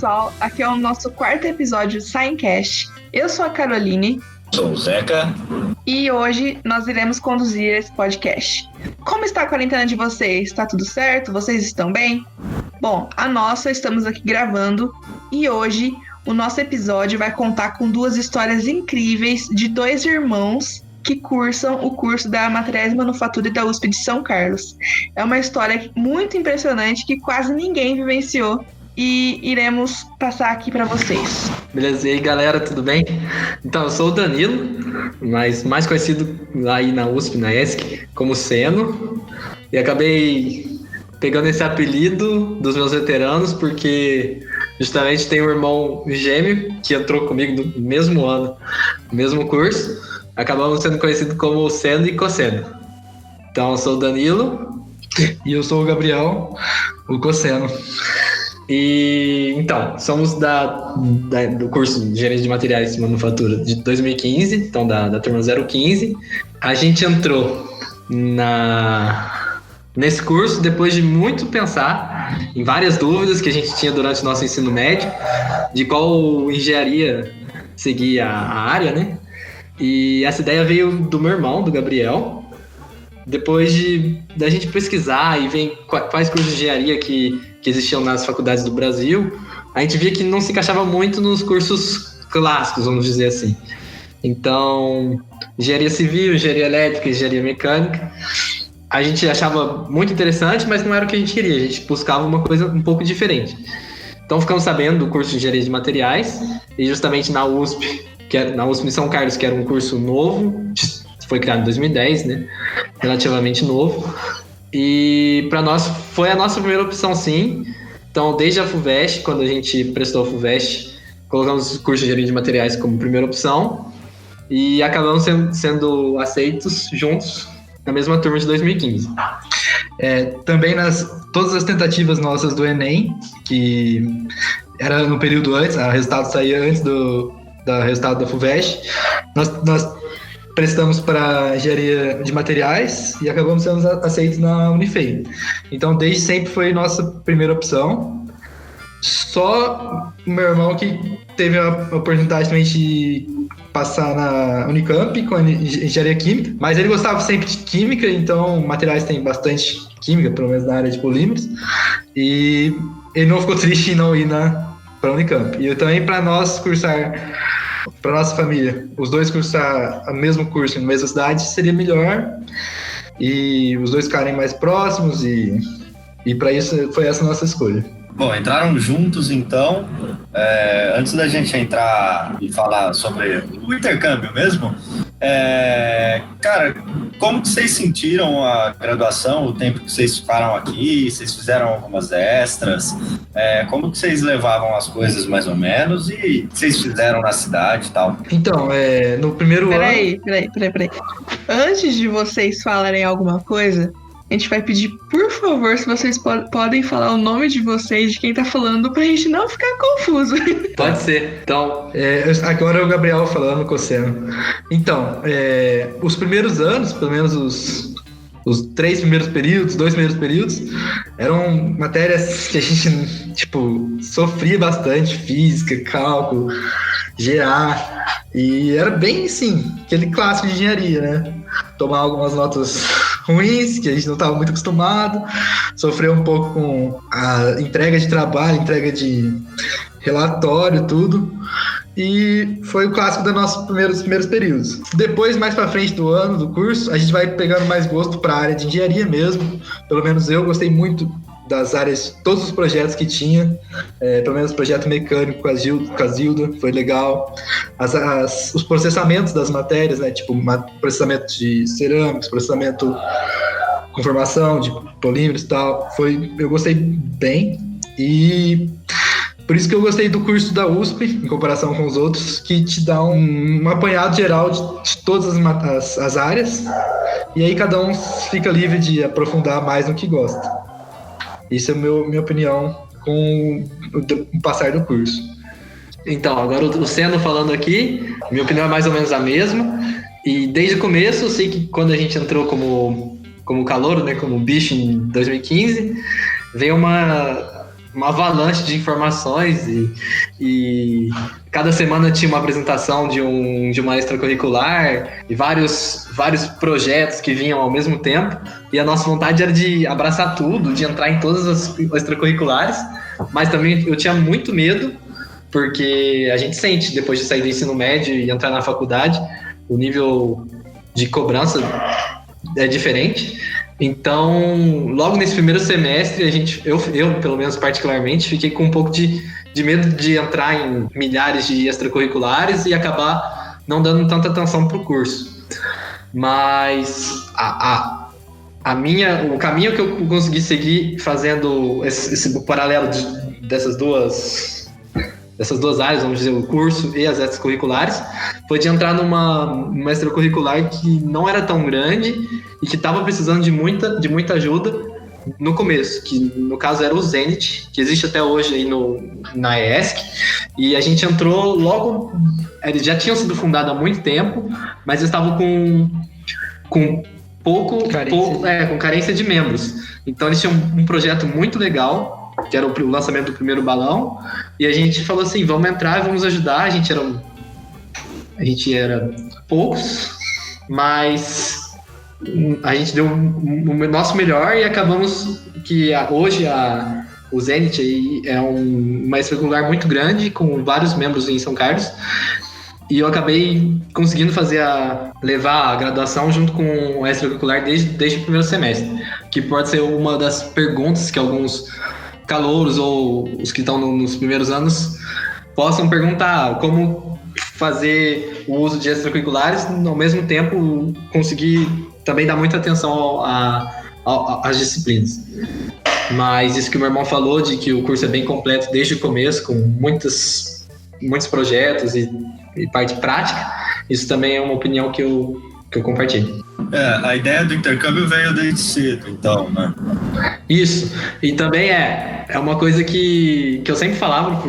pessoal, aqui é o nosso quarto episódio do Science. Eu sou a Caroline. Sou o Zeca. E hoje nós iremos conduzir esse podcast. Como está a quarentena de vocês? Está tudo certo? Vocês estão bem? Bom, a nossa, estamos aqui gravando e hoje o nosso episódio vai contar com duas histórias incríveis de dois irmãos que cursam o curso da Materiais e Manufatura da USP de São Carlos. É uma história muito impressionante que quase ninguém vivenciou e iremos passar aqui para vocês. Beleza, e aí galera, tudo bem? Então, eu sou o Danilo, mas mais conhecido lá aí na USP, na ESC, como Seno, e acabei pegando esse apelido dos meus veteranos porque justamente tem um irmão gêmeo que entrou comigo no mesmo ano, no mesmo curso. Acabamos sendo conhecidos como Seno e Cosseno. Então, eu sou o Danilo. E eu sou o Gabriel, o Cosseno. E então, somos do curso de Gerência de Materiais e Manufatura de 2015, então da turma 015. A gente entrou nesse curso depois de muito pensar em várias dúvidas que a gente tinha durante o nosso ensino médio, de qual engenharia seguir a área, né? E essa ideia veio do meu irmão, do Gabriel, depois da gente pesquisar e ver quais cursos de engenharia que existiam nas faculdades do Brasil. A gente via que não se encaixava muito nos cursos clássicos, vamos dizer assim. Então, engenharia civil, engenharia elétrica, engenharia mecânica, a gente achava muito interessante, mas não era o que a gente queria. A gente buscava uma coisa um pouco diferente. Então, ficamos sabendo do curso de engenharia de materiais, e justamente na USP, na USP de São Carlos, que era um curso novo, foi criado em 2010, né? Relativamente novo. E para nós foi a nossa primeira opção, sim. Então, desde a FUVEST, quando a gente prestou a FUVEST, colocamos o curso de engenharia de materiais como primeira opção e acabamos sendo aceitos juntos na mesma turma de 2015. Também todas as tentativas nossas do Enem, que era no período antes, o resultado saía antes do resultado da FUVEST, nós prestamos para engenharia de materiais e acabamos sendo aceitos na Unifei. Então, desde sempre foi nossa primeira opção. Só o meu irmão que teve a oportunidade também de passar na Unicamp com a engenharia química, mas ele gostava sempre de química, então materiais tem bastante química, pelo menos na área de polímeros, e ele não ficou triste em não ir para a Unicamp. E eu também, para nós cursar, para nossa família, os dois cursar o mesmo curso na mesma cidade seria melhor, e os dois ficarem mais próximos, e para isso foi essa a nossa escolha. Bom, entraram juntos então. Antes da gente entrar e falar sobre o intercâmbio mesmo, cara, como que vocês sentiram a graduação, o tempo que vocês ficaram aqui? Vocês fizeram algumas extras? Como que vocês levavam as coisas mais ou menos? E vocês fizeram na cidade e tal? Então, no primeiro ano... Peraí. Antes de vocês falarem alguma coisa, a gente vai pedir, por favor, se vocês podem falar o nome de vocês, de quem tá falando, pra gente não ficar confuso. Pode ser. Então, agora é o Gabriel falando, Cosseno. Então, os primeiros anos, pelo menos os 3 primeiros períodos, 2 primeiros períodos, eram matérias que a gente, sofria bastante, física, cálculo, GA, e era bem, assim, aquele clássico de engenharia, né? Tomar algumas notas ruins, que a gente não estava muito acostumado, sofrer um pouco com a entrega de trabalho, entrega de relatório, tudo. E foi o clássico dos nossos primeiros períodos. Depois, mais para frente do ano, do curso, a gente vai pegando mais gosto para a área de engenharia mesmo. Pelo menos eu gostei muito das áreas, todos os projetos que tinha, pelo menos o projeto mecânico com a Zilda, foi legal. Os processamentos das matérias, né, processamento de cerâmicos, processamento com formação de polímeros e tal, eu gostei bem, e por isso que eu gostei do curso da USP, em comparação com os outros, que te dá um apanhado geral de todas as áreas, e aí cada um fica livre de aprofundar mais no que gosta. Isso é minha opinião com o passar do curso. Então, agora o Seno falando aqui, minha opinião é mais ou menos a mesma. E desde o começo, eu sei que quando a gente entrou como calouro, né, como bicho em 2015, veio uma uma avalanche de informações e cada semana tinha uma apresentação de uma extracurricular e vários projetos que vinham ao mesmo tempo, e a nossa vontade era de abraçar tudo, de entrar em todas as extracurriculares, mas também eu tinha muito medo, porque a gente sente, depois de sair do ensino médio e entrar na faculdade, o nível de cobrança é diferente. Então, logo nesse primeiro semestre, eu pelo menos particularmente, fiquei com um pouco de medo de entrar em milhares de extracurriculares e acabar não dando tanta atenção para o curso. Mas o caminho que eu consegui seguir fazendo esse paralelo dessas duas áreas, vamos dizer, o curso e as extracurriculares, foi de entrar numa extracurricular que não era tão grande e que estava precisando de muita ajuda no começo, que no caso era o Zenit, que existe até hoje aí na ESC, e a gente entrou logo, eles já tinham sido fundados há muito tempo, mas estavam com carência de membros. Então eles tinham um projeto muito legal, que era o lançamento do primeiro balão, e a gente falou assim, vamos entrar e vamos ajudar. A gente era poucos, mas a gente deu o nosso melhor e acabamos que hoje o Zenit aí é uma extracurricular muito grande, com vários membros em São Carlos, e eu acabei conseguindo levar a graduação junto com o extracurricular desde o primeiro semestre, que pode ser uma das perguntas que alguns calouros ou os que estão nos primeiros anos possam perguntar: como fazer o uso de extracurriculares, ao mesmo tempo conseguir também dar muita atenção às disciplinas. Mas isso que o meu irmão falou, de que o curso é bem completo desde o começo, com muitos projetos e parte prática, isso também é uma opinião que eu compartilho. A ideia do intercâmbio veio desde cedo, então, né? Isso, e também é uma coisa que eu sempre falava,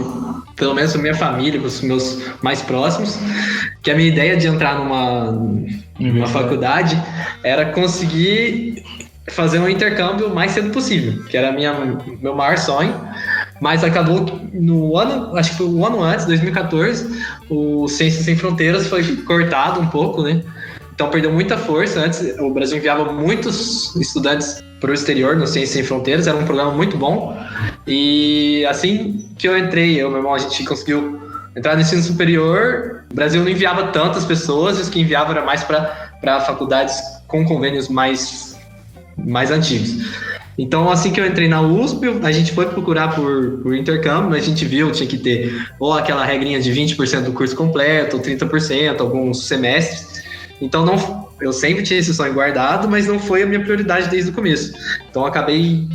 pelo menos com minha família, com os meus mais próximos, que a minha ideia de entrar numa faculdade era conseguir fazer um intercâmbio o mais cedo possível, que era meu maior sonho. Mas acabou no ano, acho que foi um ano antes, 2014, o Ciências Sem Fronteiras foi cortado um pouco, né? Então perdeu muita força. Antes o Brasil enviava muitos estudantes para o exterior no Ciências Sem Fronteiras, era um programa muito bom. E assim que eu entrei, meu irmão, a gente conseguiu entrar no ensino superior. O Brasil não enviava tantas pessoas, e os que enviavam era mais para faculdades com convênios mais antigos. Então, assim que eu entrei na USP, a gente foi procurar por intercâmbio, a gente viu, tinha que ter ou aquela regrinha de 20% do curso completo, ou 30%, alguns semestres. Então, eu sempre tinha esse sonho guardado, mas não foi a minha prioridade desde o começo. Então, eu acabei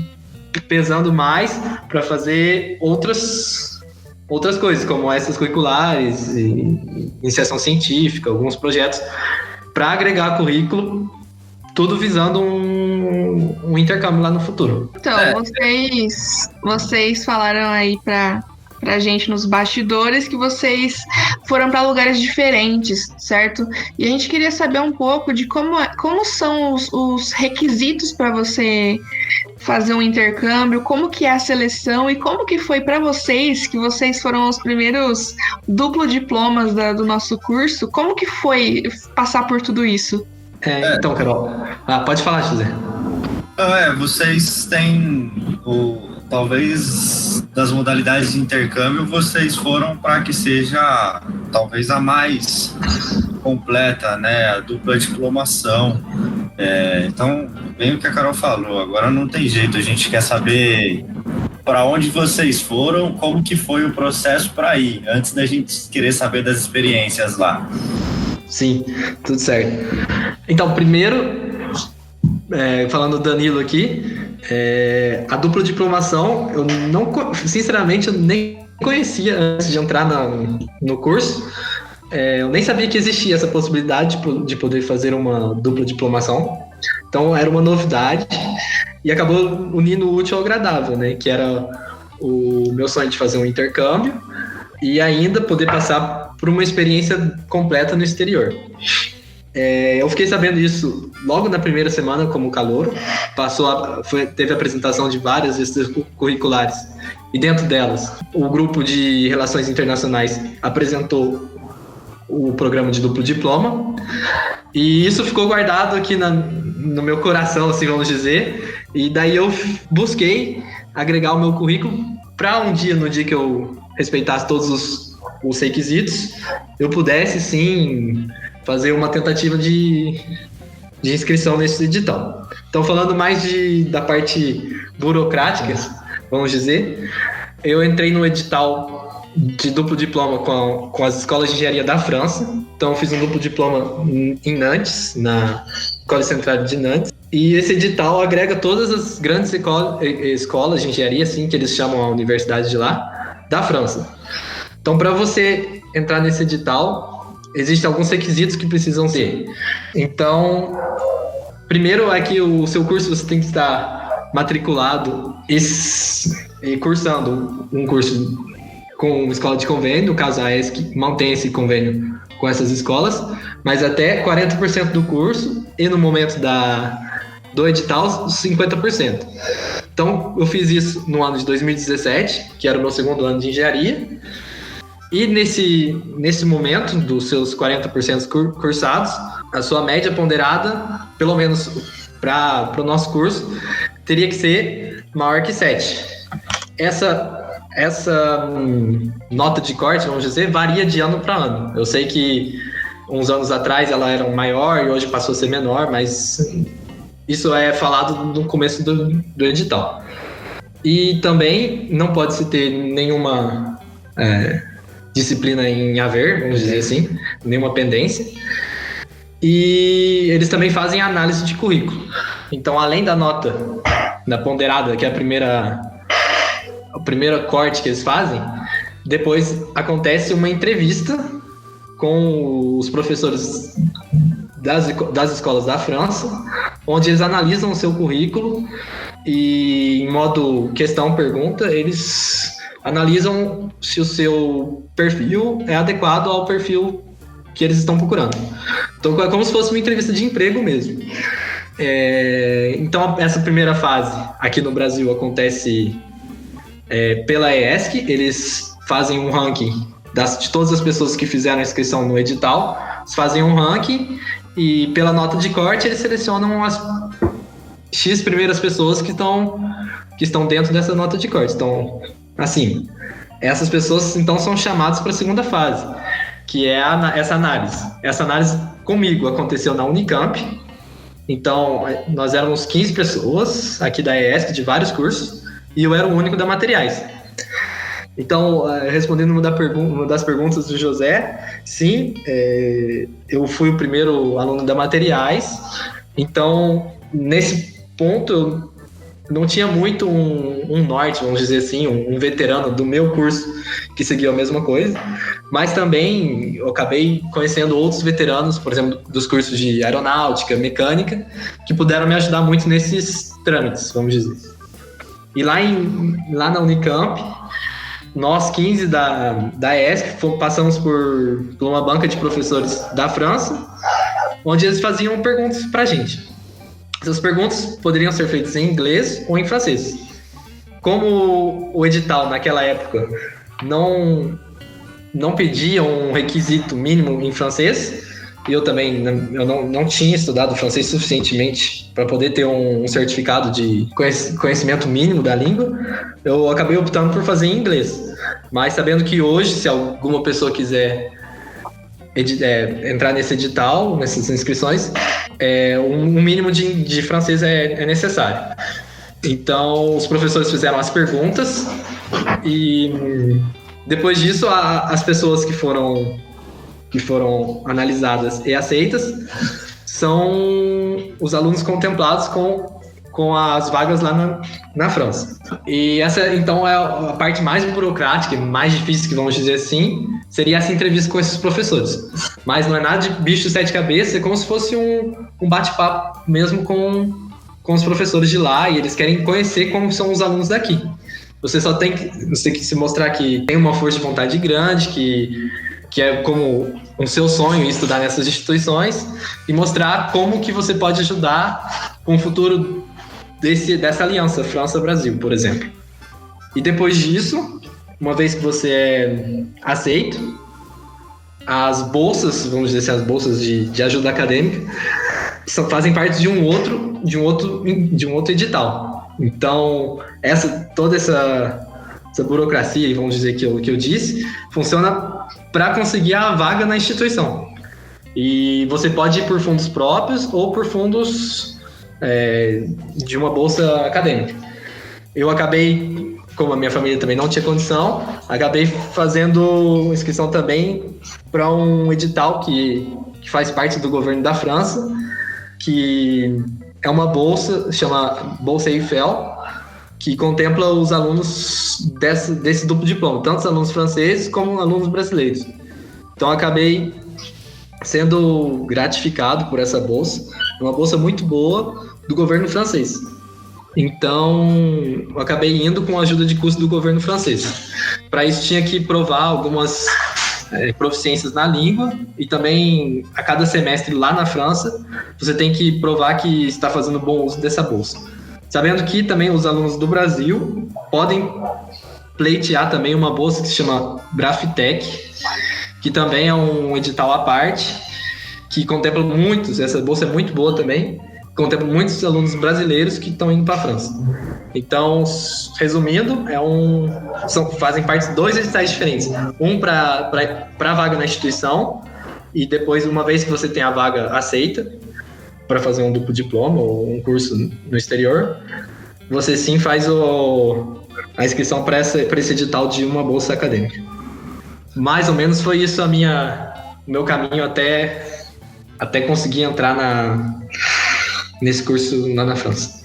pesando mais para fazer outras coisas, como essas curriculares, iniciação científica, alguns projetos, para agregar currículo, tudo visando um intercâmbio lá no futuro. Então, vocês falaram aí pra gente nos bastidores que vocês foram para lugares diferentes, certo? E a gente queria saber um pouco de como são os requisitos para você fazer um intercâmbio, como que é a seleção e como que foi para vocês, que vocês foram os primeiros duplo diplomas do nosso curso, como que foi passar por tudo isso? Então, Carol, pode falar, José. Vocês têm talvez das modalidades de intercâmbio, vocês foram para que seja talvez a mais completa, né? A dupla diplomação. Então, bem o que a Carol falou, agora não tem jeito, a gente quer saber para onde vocês foram, como que foi o processo para ir, antes da gente querer saber das experiências lá. Sim, tudo certo. Então, primeiro, falando do Danilo aqui, a dupla diplomação, sinceramente, eu nem conhecia antes de entrar no curso. Eu nem sabia que existia essa possibilidade de poder fazer uma dupla diplomação. Então, era uma novidade e acabou unindo o útil ao agradável, né? Que era o meu sonho de fazer um intercâmbio e ainda poder passar por uma experiência completa no exterior. Eu fiquei sabendo disso logo na primeira semana como calouro. Teve a apresentação de várias extracurriculares e dentro delas, o grupo de Relações Internacionais apresentou o programa de duplo diploma, e isso ficou guardado aqui no meu coração, assim, vamos dizer, e daí eu busquei agregar o meu currículo para no dia que eu respeitasse todos os requisitos, eu pudesse, sim, fazer uma tentativa de inscrição nesse edital. Então, falando mais da parte burocrática, vamos dizer, eu entrei no edital de duplo diploma com as escolas de engenharia da França. Então, eu fiz um duplo diploma em Nantes, na Escola Central de Nantes. E esse edital agrega todas as grandes escolas de engenharia, assim, que eles chamam a universidade de lá, da França. Então, para você entrar nesse edital, existem alguns requisitos que precisam ter. Então, primeiro é que o seu curso você tem que estar matriculado e cursando um curso com escola de convênio, no caso a ESC mantém esse convênio com essas escolas, mas até 40% do curso e no momento do edital, 50%. Então, eu fiz isso no ano de 2017, que era o meu segundo ano de engenharia, e nesse momento, dos seus 40% cursados, a sua média ponderada, pelo menos para o nosso curso, teria que ser maior que 7. Essa nota de corte, vamos dizer, varia de ano para ano. Eu sei que uns anos atrás ela era maior e hoje passou a ser menor, mas isso é falado no começo do edital. E também não pode se ter nenhuma disciplina em haver, vamos dizer assim, nenhuma pendência. E eles também fazem análise de currículo. Então, além da nota da ponderada, que é a primeira corte que eles fazem, depois acontece uma entrevista com os professores das escolas da França, onde eles analisam o seu currículo e, em modo questão-pergunta, eles analisam se o seu perfil é adequado ao perfil que eles estão procurando. Então, é como se fosse uma entrevista de emprego mesmo. Então, essa primeira fase aqui no Brasil acontece pela ESC. Eles fazem um ranking de todas as pessoas que fizeram a inscrição no edital. Eles fazem um ranking e, pela nota de corte, eles selecionam as X primeiras pessoas que estão dentro dessa nota de corte. Então, assim, essas pessoas então são chamadas para a segunda fase, que é essa análise. Essa análise comigo aconteceu na Unicamp. Então, nós éramos 15 pessoas aqui da ESC, de vários cursos, e eu era o único da materiais. Então, respondendo uma das perguntas do José, sim, eu fui o primeiro aluno da materiais. Então, nesse ponto, eu não tinha muito um norte, vamos dizer assim, um veterano do meu curso que seguia a mesma coisa, mas também eu acabei conhecendo outros veteranos, por exemplo, dos cursos de aeronáutica, mecânica, que puderam me ajudar muito nesses trâmites, vamos dizer. E lá na Unicamp, nós 15 da ESC passamos por uma banca de professores da França, onde eles faziam perguntas para a gente. Essas perguntas poderiam ser feitas em inglês ou em francês. Como o edital naquela época não pedia um requisito mínimo em francês, e eu também não tinha estudado francês suficientemente para poder ter um certificado de conhecimento mínimo da língua, eu acabei optando por fazer em inglês. Mas sabendo que hoje, se alguma pessoa quiser entrar nesse edital, nessas inscrições, um mínimo de francês é necessário. Então, os professores fizeram as perguntas e depois disso, as pessoas que foram analisadas e aceitas são os alunos contemplados com as vagas lá na França. E essa, então, é a parte mais burocrática, mais difícil, que vamos dizer assim, seria essa entrevista com esses professores. Mas não é nada de bicho de sete cabeças, é como se fosse um bate-papo mesmo com os professores de lá, e eles querem conhecer como são os alunos daqui. Você tem que se mostrar que tem uma força de vontade grande, que é como o seu sonho estudar nessas instituições, e mostrar como que você pode ajudar com o futuro dessa aliança França-Brasil, por exemplo. E depois disso, uma vez que você é aceito, as bolsas, vamos dizer assim, as bolsas de ajuda acadêmica, fazem parte de um outro edital. Então, toda essa burocracia, vamos dizer que eu disse, funciona para conseguir a vaga na instituição. E você pode ir por fundos próprios ou por fundos de uma bolsa acadêmica. Eu acabei, como a minha família também não tinha condição, acabei fazendo inscrição também para um edital que faz parte do governo da França, que é uma bolsa, chama Bolsa Eiffel, que contempla os alunos desse duplo diploma, tanto os alunos franceses como alunos brasileiros. Então, acabei sendo gratificado por essa bolsa, uma bolsa muito boa do governo francês. Então, eu acabei indo com a ajuda de custo do governo francês. Para isso, tinha que provar algumas proficiências na língua e também, a cada semestre lá na França, você tem que provar que está fazendo bom uso dessa bolsa. Sabendo que também os alunos do Brasil podem pleitear também uma bolsa que se chama Brafitec, que também é um edital à parte, que contempla muitos, essa bolsa é muito boa também, contempla muitos alunos brasileiros que estão indo para a França. Então, resumindo, fazem parte de 2 editais diferentes. Um para a vaga na instituição, e depois, uma vez que você tem a vaga aceita, para fazer um duplo diploma ou um curso no exterior, você sim faz a inscrição para esse edital de uma bolsa acadêmica. Mais ou menos foi isso o meu caminho até conseguir entrar nesse curso lá na França.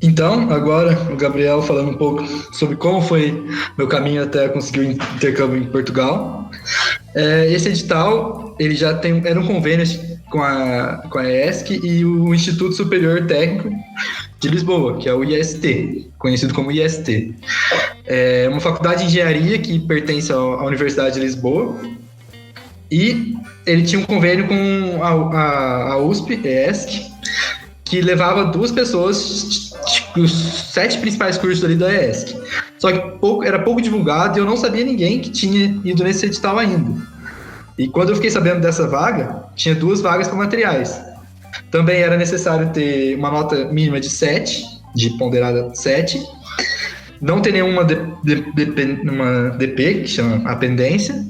Então, agora o Gabriel falando um pouco sobre como foi meu caminho até conseguir o intercâmbio em Portugal. Esse edital, ele já era um convênio com a ESC e o Instituto Superior Técnico de Lisboa, que é o IST, conhecido como IST. É uma faculdade de engenharia que pertence à Universidade de Lisboa, e ele tinha um convênio com a USP, ESC, que levava 2 pessoas, os 7 principais cursos ali da ESC. Só que era pouco divulgado e eu não sabia ninguém que tinha ido nesse edital ainda. E quando eu fiquei sabendo dessa vaga, tinha 2 vagas para materiais. Também era necessário ter uma nota mínima de 7, de ponderada 7, não ter nenhuma uma DP, que chama a pendência,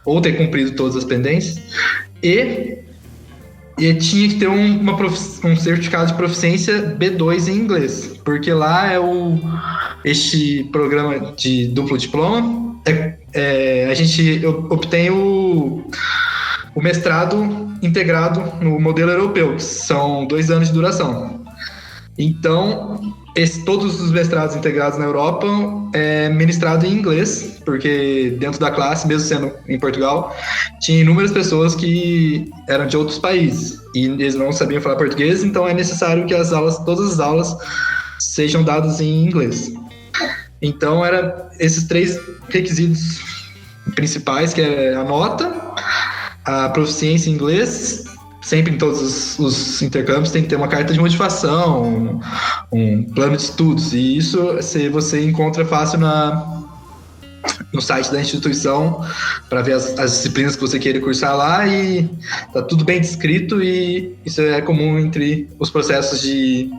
ou ter cumprido todas as pendências, e tinha que ter um certificado de proficiência B2 em inglês, porque lá este programa de duplo diploma, a gente obtém o mestrado integrado no modelo europeu, que são 2 anos de duração. Então, todos os mestrados integrados na Europa é ministrado em inglês, porque dentro da classe, mesmo sendo em Portugal, tinha inúmeras pessoas que eram de outros países e eles não sabiam falar português, então é necessário que todas as aulas sejam dadas em inglês. Então, eram esses 3 requisitos principais, que é a nota, a proficiência em inglês. Sempre em todos os intercâmbios tem que ter uma carta de motivação, um plano de estudos, e isso você encontra fácil no site da instituição para ver as disciplinas que você queira cursar lá, e tá tudo bem descrito, e isso é comum entre os processos de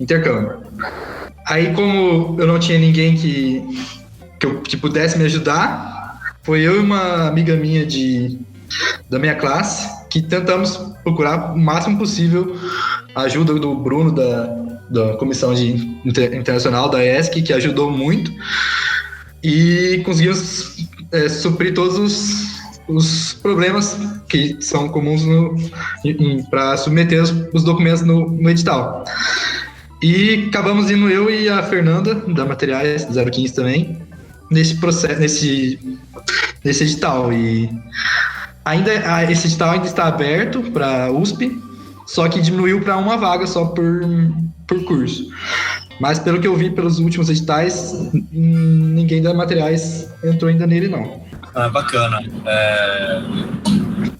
intercâmbio. Aí, como eu não tinha ninguém que pudesse me ajudar, foi eu e uma amiga minha da minha classe que tentamos procurar o máximo possível a ajuda do Bruno da Comissão Internacional da ESC, que ajudou muito, e conseguimos suprir todos os problemas que são comuns para submeter os documentos no edital. E acabamos indo eu e a Fernanda, da Materiais 015 também, nesse edital. E esse edital ainda está aberto para a USP, só que diminuiu para uma vaga só por curso. Mas pelo que eu vi pelos últimos editais, ninguém da Materiais entrou ainda nele, não. Ah, bacana.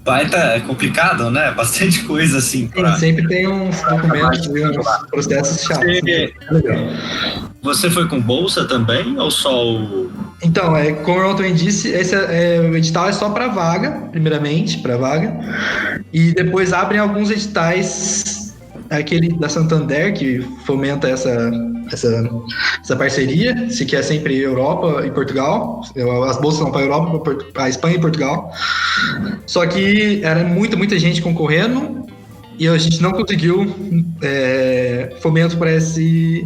É complicado, né? Bastante coisa assim. Sim, sempre tem uns documentos e uns processos chatos. Você foi com bolsa também ou só o... Então, como eu também disse, o edital é só para vaga, primeiramente, para vaga. E depois abrem alguns editais, aquele da Santander, que fomenta essa parceria, se quer sempre Europa e Portugal. As bolsas são para Europa, para Espanha e Portugal. Só que era muita gente concorrendo e a gente não conseguiu fomento para esse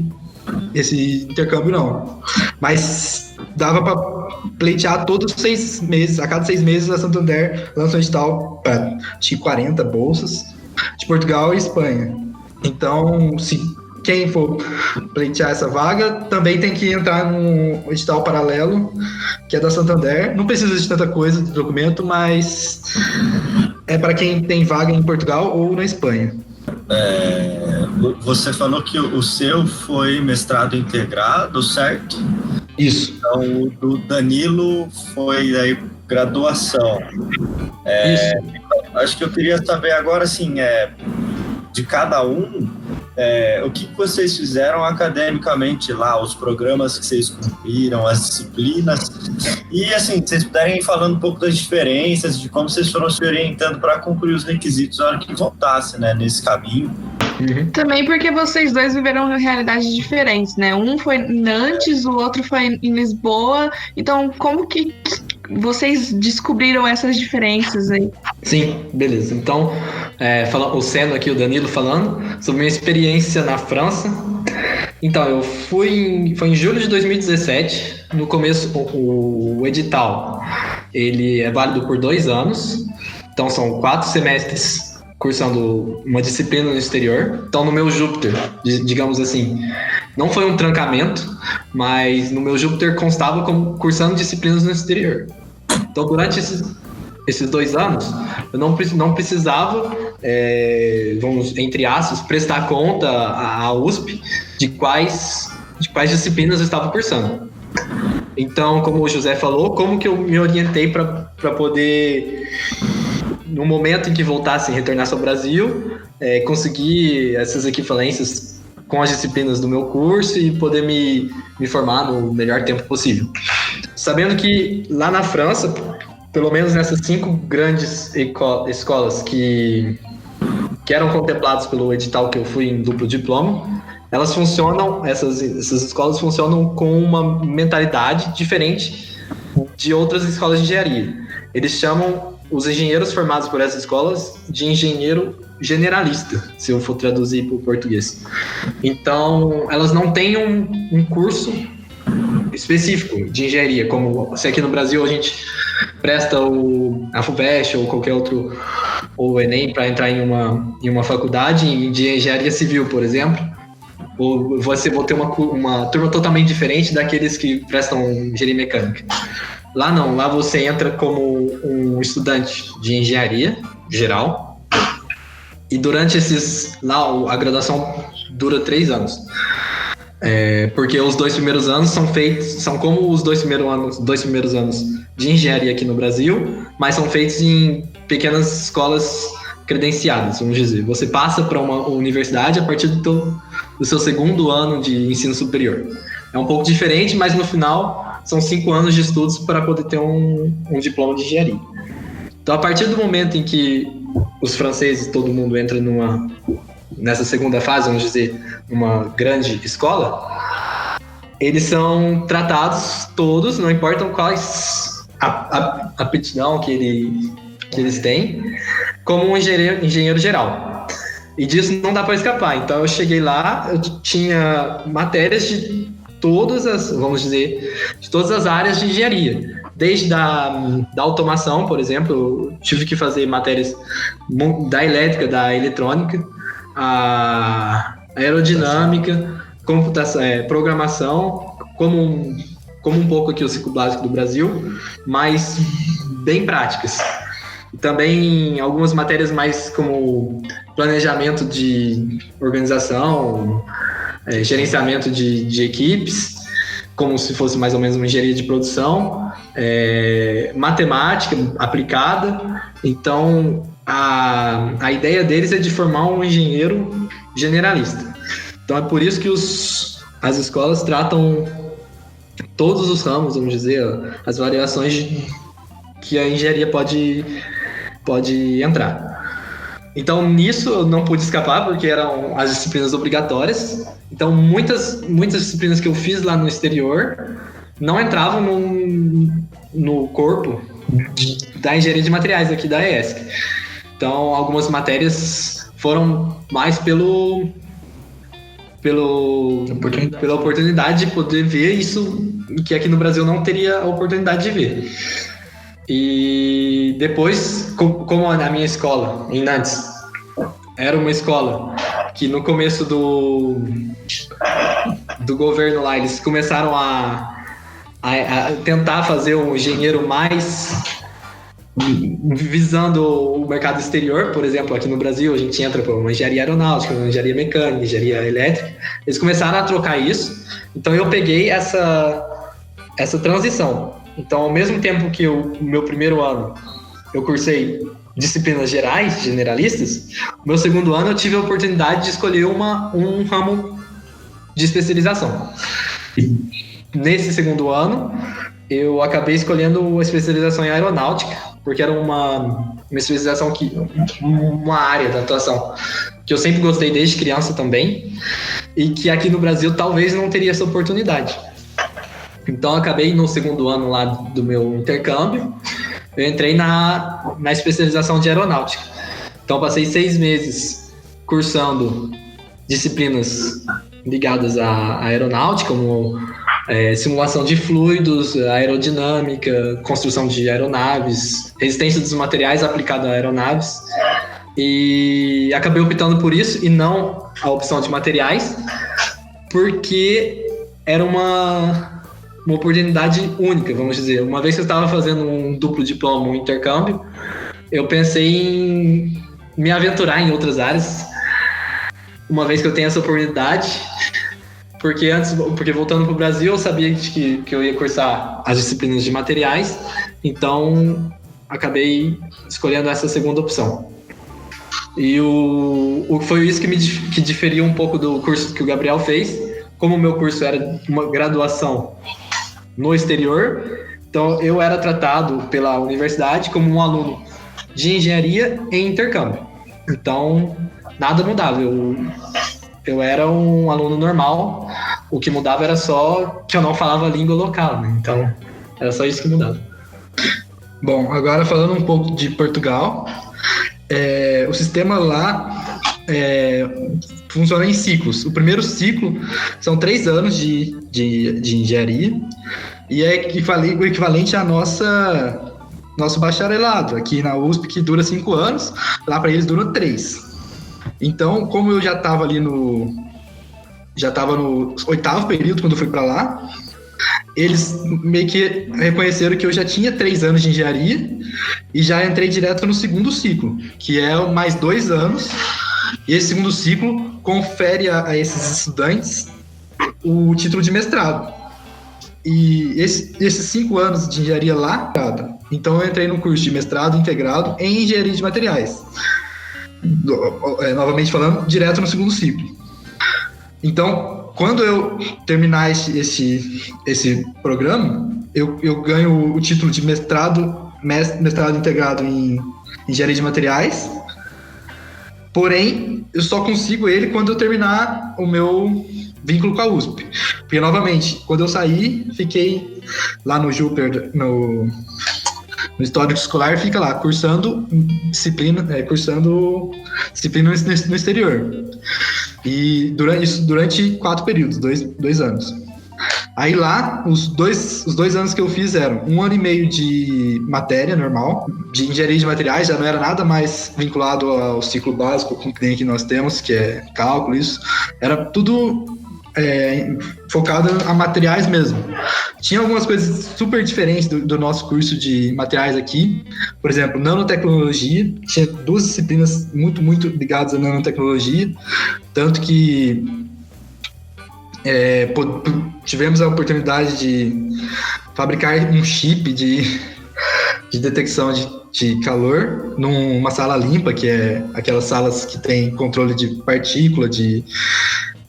intercâmbio, não. Mas dava para pleitear todos os 6 meses. A cada 6 meses a Santander lança um edital para 40 bolsas de Portugal e Espanha. Então, se quem for pleitear essa vaga também tem que entrar num edital paralelo, que é da Santander. Não precisa de tanta coisa de documento, mas é para quem tem vaga em Portugal ou na Espanha. Você falou que o seu foi mestrado integrado, certo? Isso. Então, o do Danilo foi aí graduação. Isso. Acho que eu queria saber agora, assim, de cada um, o que vocês fizeram academicamente lá, os programas que vocês cumpriram, as disciplinas, e assim, vocês puderem ir falando um pouco das diferenças, de como vocês foram se orientando para cumprir os requisitos na hora que voltasse, né, nesse caminho. Também porque vocês dois viveram realidades diferentes, né? Um foi em Nantes, o outro foi em Lisboa. Então, como que vocês descobriram essas diferenças aí? Sim, beleza. Então, o Seno aqui, o Danilo falando sobre minha experiência na França. Então, foi em julho de 2017. No começo, o edital, ele é válido por 2 anos. Então, são 4 semestres cursando uma disciplina no exterior. Então, no meu Júpiter, digamos assim, não foi um trancamento, mas no meu Júpiter constava como cursando disciplinas no exterior. Então, durante esses 2 anos, eu não precisava, vamos, entre aspas, prestar conta à USP de quais disciplinas eu estava cursando. Então, como o José falou, como que eu me orientei para poder, no momento em que voltasse e retornasse ao Brasil, conseguir essas equivalências com as disciplinas do meu curso e poder me formar no melhor tempo possível. Sabendo que lá na França, pelo menos nessas 5 grandes escolas que eram contempladas pelo edital que eu fui em duplo diploma, elas funcionam, essas escolas funcionam com uma mentalidade diferente de outras escolas de engenharia. Eles chamam os engenheiros formados por essas escolas de engenheiro generalista, se eu for traduzir para o português. Então, elas não têm um curso específico de engenharia, como se aqui no Brasil a gente presta a FUVEST ou qualquer outro, ou o Enem, para entrar em uma faculdade de engenharia civil, por exemplo. Ou você vai ter uma turma totalmente diferente daqueles que prestam engenharia mecânica. Lá não, lá você entra como um estudante de engenharia geral e durante lá a graduação dura 3 anos. Porque os 2 primeiros anos são como os 2 primeiros anos de engenharia aqui no Brasil, mas são feitos em pequenas escolas credenciadas, vamos dizer. Você passa para uma universidade a partir do seu 2º ano de ensino superior. É um pouco diferente, mas no final são 5 anos de estudos para poder ter um diploma de engenharia. Então, a partir do momento em que os franceses, todo mundo entra nessa segunda fase, vamos dizer, numa grande escola, eles são tratados todos, não importam quais a aptidão que eles têm, como um engenheiro geral. E disso não dá para escapar. Então eu cheguei lá, eu tinha matérias de todas as áreas de engenharia. Desde da automação, por exemplo, eu tive que fazer matérias da elétrica, da eletrônica, a aerodinâmica, computação, programação, como um pouco aqui o ciclo básico do Brasil, mas bem práticas. E também algumas matérias mais como planejamento de organização, gerenciamento de equipes, como se fosse mais ou menos uma engenharia de produção, matemática aplicada. Então, a ideia deles é de formar um engenheiro generalista. Então, é por isso que os as escolas tratam todos os ramos, vamos dizer, as variações que a engenharia pode entrar. Então, nisso eu não pude escapar, porque eram as disciplinas obrigatórias. Então, muitas disciplinas que eu fiz lá no exterior não entravam no corpo da engenharia de materiais aqui da ESC. Então, algumas matérias foram mais pela oportunidade de poder ver isso que aqui no Brasil não teria a oportunidade de ver. E depois, como na minha escola, em Nantes, era uma escola que no começo do governo lá, eles começaram a tentar fazer um engenheiro mais visando o mercado exterior. Por exemplo, aqui no Brasil a gente entra por uma engenharia aeronáutica, uma engenharia mecânica, engenharia elétrica. Eles começaram a trocar isso, então eu peguei essa transição. Então, ao mesmo tempo que o meu primeiro ano eu cursei disciplinas gerais, generalistas, no meu segundo ano eu tive a oportunidade de escolher um ramo de especialização. E nesse segundo ano eu acabei escolhendo a especialização em aeronáutica, porque era uma especialização uma área da atuação que eu sempre gostei desde criança também, e que aqui no Brasil talvez não teria essa oportunidade. Então, acabei no segundo ano lá do meu intercâmbio, eu entrei na especialização de aeronáutica. Então, passei 6 meses cursando disciplinas ligadas à aeronáutica, como simulação de fluidos, aerodinâmica, construção de aeronaves, resistência dos materiais aplicada a aeronaves. E acabei optando por isso e não a opção de materiais, porque era uma oportunidade única, vamos dizer. Uma vez que eu estava fazendo um duplo diploma, um intercâmbio, eu pensei em me aventurar em outras áreas, uma vez que eu tenho essa oportunidade, porque voltando para o Brasil eu sabia que eu ia cursar as disciplinas de materiais, então acabei escolhendo essa segunda opção. E foi isso que diferia um pouco do curso que o Gabriel fez. Como o meu curso era uma graduação no exterior, então eu era tratado pela universidade como um aluno de engenharia em intercâmbio. Então, nada mudava. Eu era um aluno normal, o que mudava era só que eu não falava a língua local, né? Então, era só isso que mudava. Bom, agora falando um pouco de Portugal, o sistema lá funciona em ciclos. O primeiro ciclo são 3 anos de engenharia e é o equivalente a nosso bacharelado aqui na USP, que dura 5 anos, lá para eles dura 3. Então, como eu já estava no 8º período quando eu fui para lá, eles meio que reconheceram que eu já tinha 3 anos de engenharia e já entrei direto no segundo ciclo, que é mais 2 anos. E esse segundo ciclo confere a esses estudantes o título de mestrado. E esses 5 anos de engenharia lá, então eu entrei no curso de mestrado integrado em engenharia de materiais. Novamente falando, direto no segundo ciclo. Então, quando eu terminar esse programa, eu ganho o título de mestrado integrado em engenharia de materiais. Porém, eu só consigo ele quando eu terminar o meu vínculo com a USP. Porque, novamente, quando eu saí, fiquei lá no Júpiter, no histórico escolar, fica lá, cursando disciplina no exterior. E durante 4 períodos, 2 anos. Aí lá, os dois anos que eu fiz eram 1 ano e meio de matéria normal, de engenharia de materiais, já não era nada mais vinculado ao ciclo básico que nós temos, que é cálculo, isso. Era tudo focado a materiais mesmo. Tinha algumas coisas super diferentes do nosso curso de materiais aqui. Por exemplo, nanotecnologia. Tinha 2 disciplinas muito, muito ligadas à nanotecnologia. Tanto que tivemos a oportunidade de fabricar um chip de detecção de calor numa sala limpa, que é aquelas salas que tem controle de partícula, de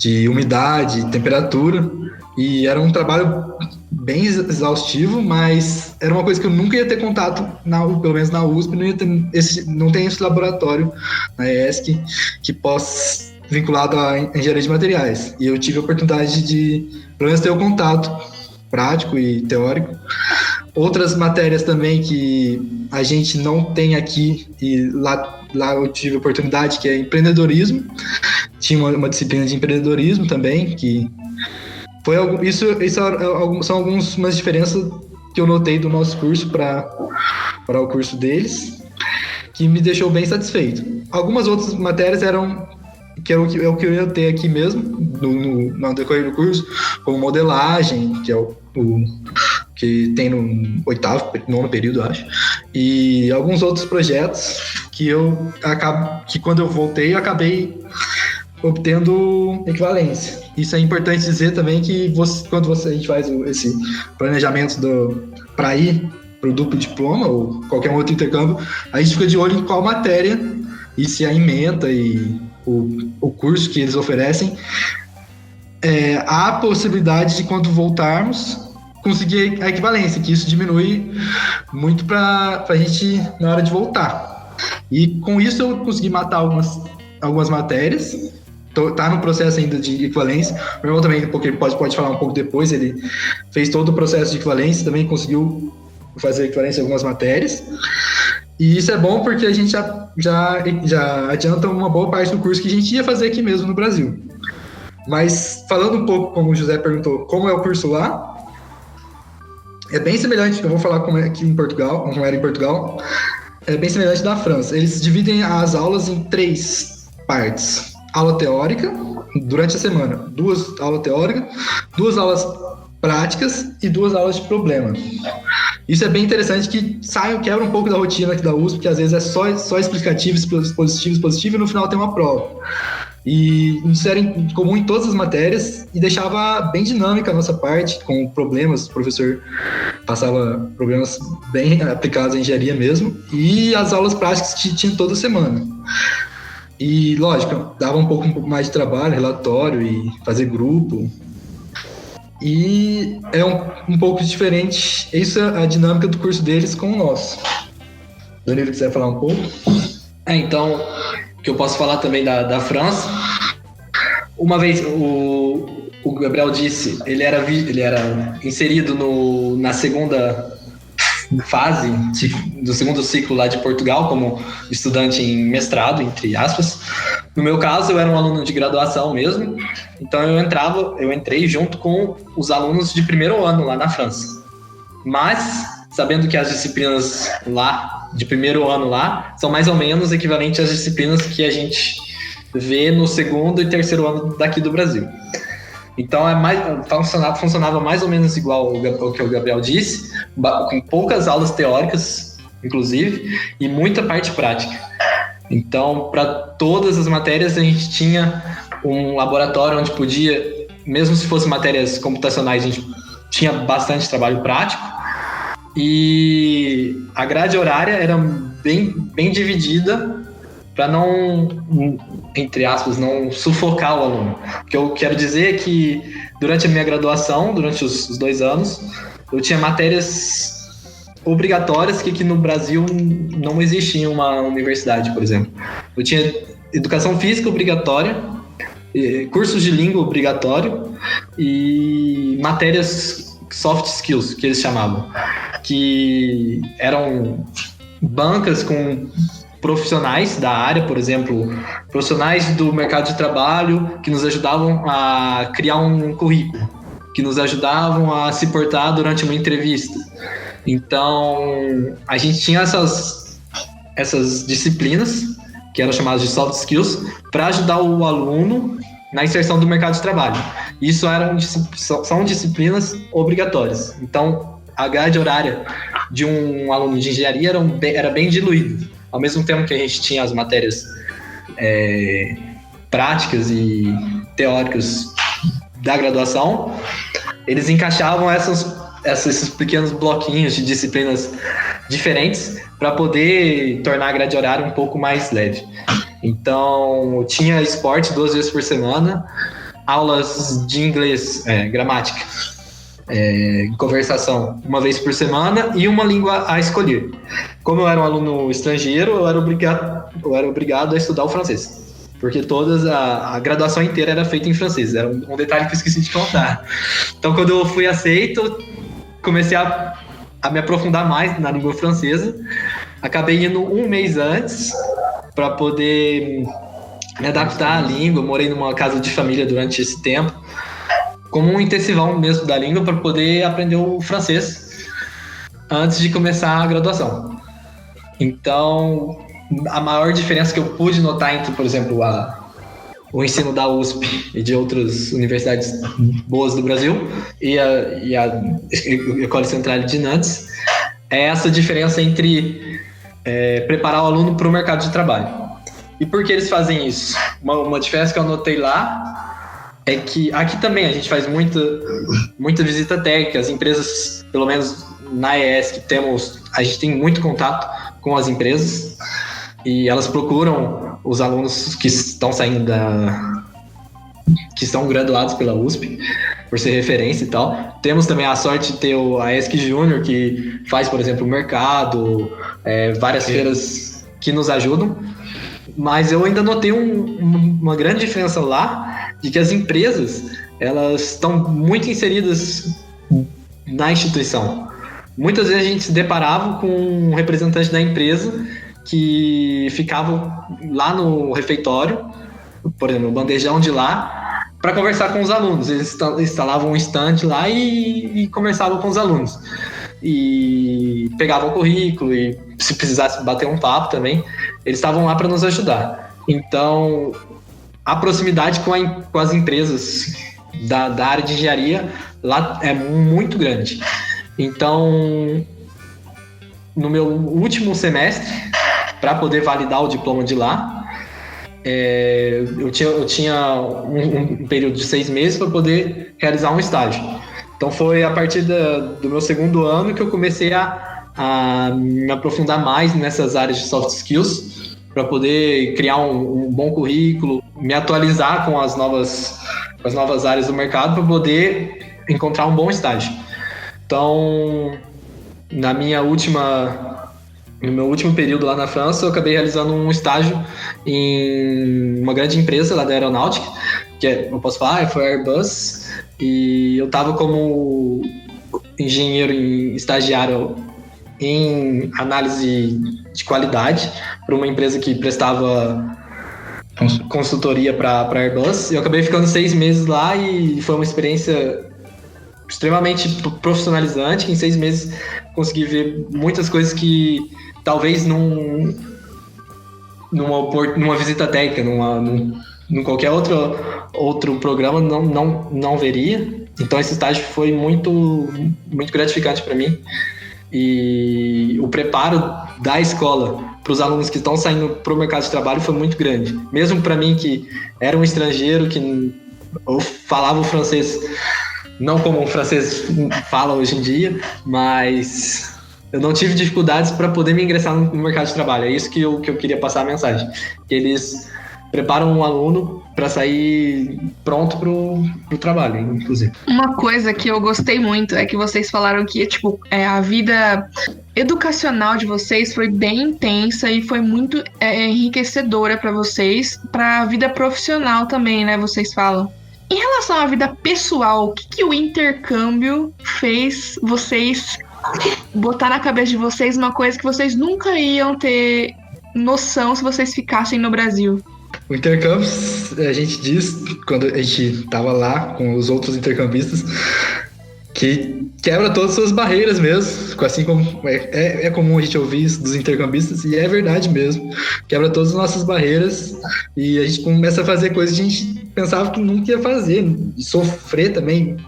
de umidade, temperatura, e era um trabalho bem exaustivo, mas era uma coisa que eu nunca ia ter contato, pelo menos na USP, não tem esse laboratório na ESC que possa vinculado à engenharia de materiais. E eu tive a oportunidade de, pelo menos, ter o contato prático e teórico. Outras matérias também que a gente não tem aqui, e lá eu tive a oportunidade, que é empreendedorismo. Tinha uma disciplina de empreendedorismo também, que foi são algumas diferenças que eu notei do nosso curso para o curso deles, que me deixou bem satisfeito. Algumas outras matérias que é o que eu ia ter aqui mesmo, no decorrer do curso, como modelagem, que é o que tem no 8º, 9º período, acho, e alguns outros projetos que quando eu voltei, eu acabei obtendo equivalência. Isso é importante dizer também que quando a gente faz esse planejamento para ir para o duplo diploma ou qualquer outro intercâmbio, a gente fica de olho em qual matéria e se a ementa e o curso que eles oferecem, há a possibilidade de, quando voltarmos, conseguir a equivalência, que isso diminui muito para a gente na hora de voltar. E com isso eu consegui matar algumas matérias. Tá no processo ainda de equivalência. O meu irmão também, porque ele pode falar um pouco depois, ele fez todo o processo de equivalência, também conseguiu fazer equivalência em algumas matérias. E isso é bom porque a gente já adianta uma boa parte do curso que a gente ia fazer aqui mesmo no Brasil. Mas falando um pouco, como o José perguntou, como é o curso lá, é bem semelhante, eu vou falar como é aqui em Portugal, como era em Portugal, é bem semelhante da França. Eles dividem as aulas em 3 partes. Aula teórica, durante a semana, 2 aulas teóricas, 2 aulas práticas e 2 aulas de problema. Isso é bem interessante, que quebra um pouco da rotina aqui da USP, porque às vezes é só explicativo, positivo, e no final tem uma prova. E isso era comum em todas as matérias e deixava bem dinâmica a nossa parte, com problemas. O professor passava problemas bem aplicados à engenharia mesmo, e as aulas práticas tinham toda semana. E, lógico, dava um pouco mais de trabalho, relatório e fazer grupo. E é um pouco diferente. Isso é a dinâmica do curso deles com o nosso. Danilo, quiser falar um pouco? Então, que eu posso falar também da França. Uma vez o Gabriel disse, ele era inserido na segunda fase do segundo ciclo lá de Portugal, como estudante em mestrado, entre aspas. No meu caso, eu era um aluno de graduação mesmo, então eu entrei junto com os alunos de primeiro ano lá na França. Mas, sabendo que as disciplinas lá, de primeiro ano lá, são mais ou menos equivalentes às disciplinas que a gente vê no segundo e terceiro ano daqui do Brasil. Então funcionava mais ou menos igual ao que o Gabriel disse, com poucas aulas teóricas, inclusive, e muita parte prática. Então, para todas as matérias, a gente tinha um laboratório onde podia, mesmo se fossem matérias computacionais, a gente tinha bastante trabalho prático. E a grade horária era bem dividida para não, entre aspas, não sufocar o aluno. O que eu quero dizer é que durante a minha graduação, durante os 2 anos, eu tinha matérias obrigatórias que aqui no Brasil não existia em uma universidade, por exemplo. Eu tinha educação física obrigatória, cursos de língua obrigatório e matérias soft skills, que eles chamavam, que eram bancas com profissionais da área, por exemplo, profissionais do mercado de trabalho que nos ajudavam a criar um currículo, que nos ajudavam a se portar durante uma entrevista. Então, a gente tinha essas disciplinas, que eram chamadas de soft skills, para ajudar o aluno na inserção do mercado de trabalho. Isso são disciplinas obrigatórias. Então, a grade horária de um aluno de engenharia era bem diluída. Ao mesmo tempo que a gente tinha as matérias práticas e teóricas da graduação, eles encaixavam esses pequenos bloquinhos de disciplinas diferentes para poder tornar a grade horária um pouco mais leve. Então, eu tinha esporte 2 vezes por semana, aulas de inglês, gramática, conversação, uma vez por semana e uma língua a escolher. Como eu era um aluno estrangeiro, eu era obrigado a estudar o francês. Porque a graduação inteira era feita em francês. Era um detalhe que eu esqueci de contar. Então, quando eu fui aceito, comecei a me aprofundar mais na língua francesa. Acabei indo um mês antes para poder me adaptar à língua. Morei numa casa de família durante esse tempo, como um intensivão mesmo da língua, para poder aprender o francês antes de começar a graduação. Então, a maior diferença que eu pude notar entre, por exemplo, o ensino da USP e de outras universidades boas do Brasil e a École Centrale de Nantes é essa diferença entre preparar o aluno para o mercado de trabalho. E por que eles fazem isso? Uma diferença que eu notei lá é que aqui também a gente faz muita visita técnica. As empresas, pelo menos na ESC, a gente tem muito contato com as empresas e elas procuram os alunos que estão saindo que são graduados pela USP, por ser referência e tal. Temos também a sorte de ter a ESC Júnior, que faz, por exemplo, o mercado, várias feiras que nos ajudam. Mas eu ainda notei uma grande diferença lá, de que as empresas, elas estão muito inseridas na instituição. Muitas vezes a gente se deparava com um representante da empresa que ficava lá no refeitório, por exemplo, no bandejão de lá, para conversar com os alunos. Eles instalavam um stand lá e conversavam com os alunos. E pegavam o currículo e, se precisasse bater um papo também, eles estavam lá para nos ajudar. Então, a proximidade com as empresas da área de engenharia lá é muito grande. Então, no meu último semestre, para poder validar o diploma de lá, eu tinha um período de 6 meses para poder realizar um estágio. Então foi a partir do meu segundo ano que eu comecei a me aprofundar mais nessas áreas de soft skills, para poder criar um bom currículo, me atualizar com as novas áreas do mercado, para poder encontrar um bom estágio. Então, no meu último período lá na França, eu acabei realizando um estágio em uma grande empresa lá da aeronáutica, que eu posso falar, foi a Airbus, e eu estava como engenheiro estagiário em análise de qualidade para uma empresa que prestava consultoria para a Airbus. Eu acabei ficando 6 meses lá e foi uma experiência extremamente profissionalizante, que em 6 meses consegui ver muitas coisas que talvez numa visita técnica, num qualquer outro programa não veria. Então esse estágio foi muito, muito gratificante para mim. E o preparo da escola para os alunos que estão saindo para o mercado de trabalho foi muito grande. Mesmo para mim, que era um estrangeiro, que eu falava o francês não como o francês fala hoje em dia, mas eu não tive dificuldades para poder me ingressar no mercado de trabalho. É isso que eu queria passar a mensagem. Que eles preparam um aluno para sair pronto pro trabalho, inclusive. Uma coisa que eu gostei muito é que vocês falaram que a vida educacional de vocês foi bem intensa e foi muito enriquecedora para vocês, para a vida profissional também, né? Vocês falam. Em relação à vida pessoal, o que o intercâmbio fez vocês botar na cabeça de vocês uma coisa que vocês nunca iam ter noção se vocês ficassem no Brasil? O intercâmbio, a gente diz, quando a gente tava lá com os outros intercambistas, que quebra todas as suas barreiras mesmo, assim como é comum a gente ouvir isso dos intercambistas, e é verdade mesmo, quebra todas as nossas barreiras e a gente começa a fazer coisas que a gente pensava que nunca ia fazer, e sofrer também,